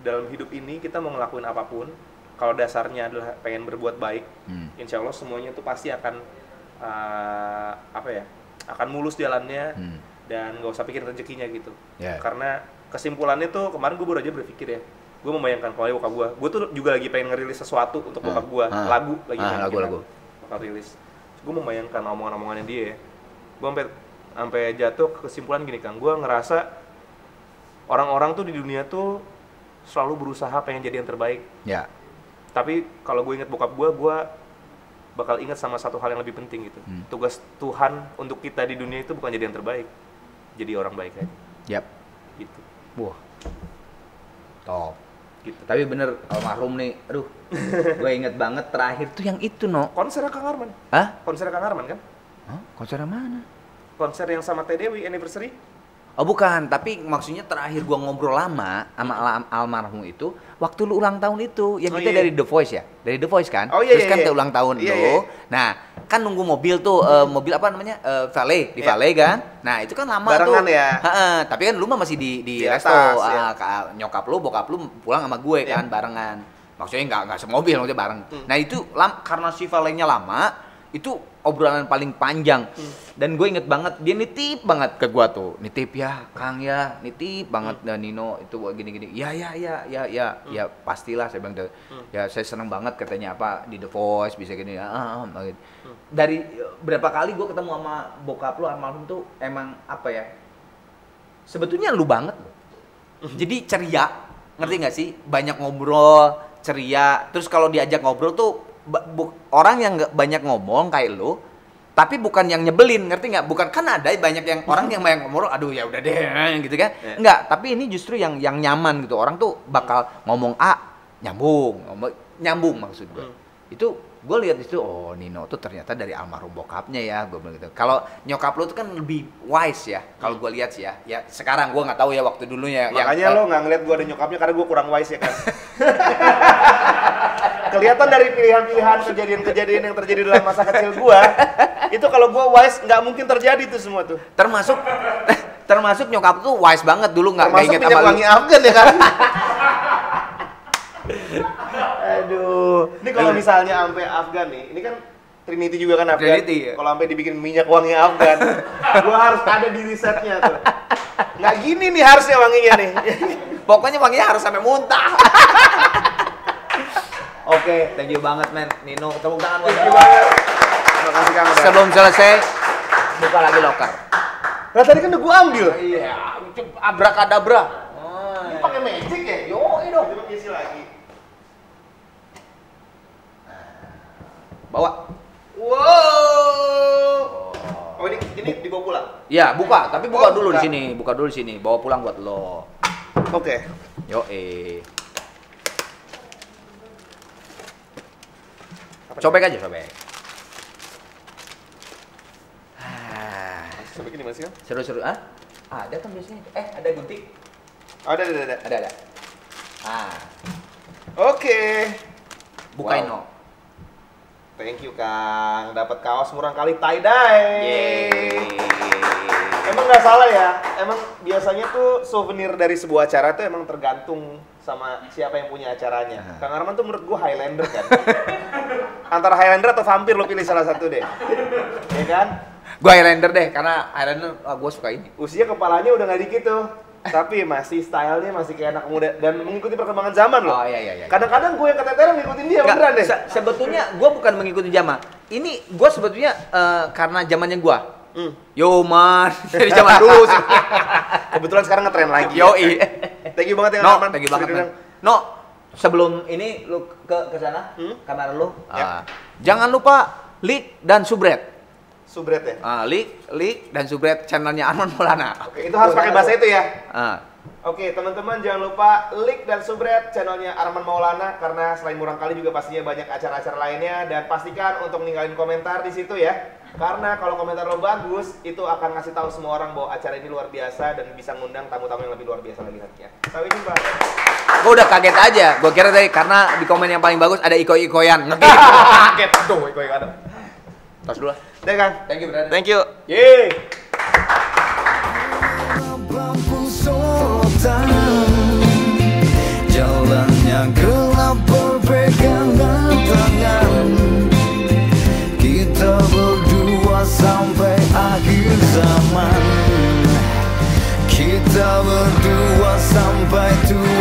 dalam hidup ini kita mau ngelakuin apapun, kalau dasarnya adalah pengen berbuat baik, insya Allah semuanya itu pasti akan akan mulus jalannya, dan nggak usah pikirin rezekinya gitu. Karena kesimpulannya tuh kemarin gue baru aja berpikir ya, gue membayangkan kalau bokap gue tuh juga lagi pengen ngerilis sesuatu untuk bokap gue, lagu bakal rilis. Gue membayangkan omongan-omongannya dia ya, gue sampai jatuh ke kesimpulan gini Kang, gue ngerasa orang-orang tuh di dunia tuh selalu berusaha pengen jadi yang terbaik. Tapi kalau gue inget bokap gue bakal ingat sama satu hal yang lebih penting gitu. Tugas Tuhan untuk kita di dunia itu bukan jadi yang terbaik, jadi orang baik aja. Gitu. Wah, top. Gitu. Tapi bener almarhum nih, aduh, gue inget banget terakhir tuh yang itu konser Kang Arman. Konser Kang Arman kan? Konser mana? Konser yang sama Teh Dewi anniversary. Oh bukan, tapi maksudnya terakhir gua ngobrol lama sama almarhum itu waktu lu ulang tahun itu, yang kita dari The Voice ya, dari The Voice kan, terus kan ulang tahun lu, nah kan nunggu mobil tuh, mobil apa namanya, valet, di valet kan, nah itu kan lama barengan tuh, ya. Tapi kan lu mah masih di resto, nyokap lu, bokap lu pulang sama gue kan, barengan, maksudnya nggak semobil, maksudnya bareng, nah itu karena si valetnya lama, itu obrolan paling panjang. Dan gue inget banget dia nitip banget ke gua tuh, nitip ya Kang ya, nitip banget dan Nino itu gini-gini. Ya pastilah saya bilang, ya saya seneng banget katanya apa di The Voice bisa gini ya. Gitu. Dari berapa kali gue ketemu sama bokap lu almarhum tuh emang apa ya, sebetulnya lu banget loh. Jadi ceria, ngerti nggak sih, banyak ngobrol, ceria, terus kalau diajak ngobrol tuh orang yang nggak banyak ngomong kayak lu, tapi bukan yang nyebelin, ngerti nggak? Bukan, kan ada banyak yang orang yang banyak ngomong, aduh ya udah deh, gitu kan? Enggak, tapi ini justru yang nyaman gitu. Orang tuh bakal ngomong nyambung maksud gue. Itu gue lihat di situ, oh Nino tuh ternyata dari almarhum bokapnya ya, gue bilang gitu. Kalau nyokap lu tuh kan lebih wise ya, kalau gue lihat sih ya. Ya sekarang gue nggak tahu ya waktu dulunya. Makanya lo nggak ngeliat gue ada nyokapnya karena gue kurang wise ya kan. Kelihatan dari pilihan-pilihan kejadian-kejadian yang terjadi dalam masa kecil gua, itu kalau gua wise nggak mungkin terjadi tuh semua tuh. Termasuk nyokap tuh wise banget dulu, nggak inget apa lu. Wangi Afgan ya kan? Aduh. Ini kalau misalnya sampai Afgan nih, ini kan Trinity juga kan Afgan. Trinity. Kalau sampai dibikin minyak wangi Afgan, gua harus ada di risetnya tuh. Nggak gini nih harusnya wanginya nih. Pokoknya wanginya harus sampai muntah. Oke, thank you banget men, Nino. Tepuk tangan buat Thank you banget. Terima kasih Kang. Sebelum selesai, buka lagi loker. Nah tadi kan udah gua ambil. Iya, abrakadabra. Ini pakai magic ya? Yoi dong. Coba isi lagi. Bawa. Wow. Oh ini dibawa pulang? Iya, buka. Tapi buka dulu di sini. Buka dulu di sini. Bawa pulang buat lo. Oke. Yoi. Cobek aja, cobek. Cobek ini masih kan? Seru-seru, ada kan biasanya. Ada gunting. Ada. Ada. Oke. Bukain no. Thank you Kang. Dapat kaos murah kali tie dye. Yeay. Emang nggak salah ya. Emang biasanya tuh souvenir dari sebuah acara tuh emang tergantung sama siapa yang punya acaranya. Kang Arman tuh menurut gua Highlander kan. Antara Highlander atau vampir lo pilih salah satu deh. Ya kan? Gua Highlander deh, karena Highlander gua suka ini. Usia kepalanya udah nggak dikit tuh. Tapi masih stylenya masih kayak anak muda dan mengikuti perkembangan zaman loh. Oh iya. Kadang-kadang gue yang keteteran ngikutin dia beneran deh. Sebetulnya gue bukan mengikuti zaman. Ini gue sebetulnya karena zamannya gue. Yo man, dari zaman dulu sih. Kebetulan sekarang ngetren lagi. Yoi. Thank you banget ya No, thank you banget man. No, sebelum ini lu ke sana, kamar lu. Jangan lupa like dan subscribe. Subret ya? Like dan subscribe channelnya Arman Maulana. Oke, itu harus pakai bahasa itu ya? Oke, teman-teman jangan lupa like dan subscribe channelnya Arman Maulana karena selain murang kali juga pastinya banyak acara-acara lainnya, dan pastikan untuk ninggalin komentar di situ ya. Karena kalau komentar lo bagus, itu akan ngasih tahu semua orang bahwa acara ini luar biasa dan bisa ngundang tamu-tamu yang lebih luar biasa lagi nantinya. Sampai jumpa. Gue udah kaget aja, gue kira tadi karena di komen yang paling bagus ada iko-ikoyan. Kaget tuh iko-ikoyan. Tos dulu lah. Deh Kang. Thank you brother. Thank you. Yeay. Jalannya gelap berpegangan tangan, kita berdua sampai akhir zaman, kita berdua sampai tua.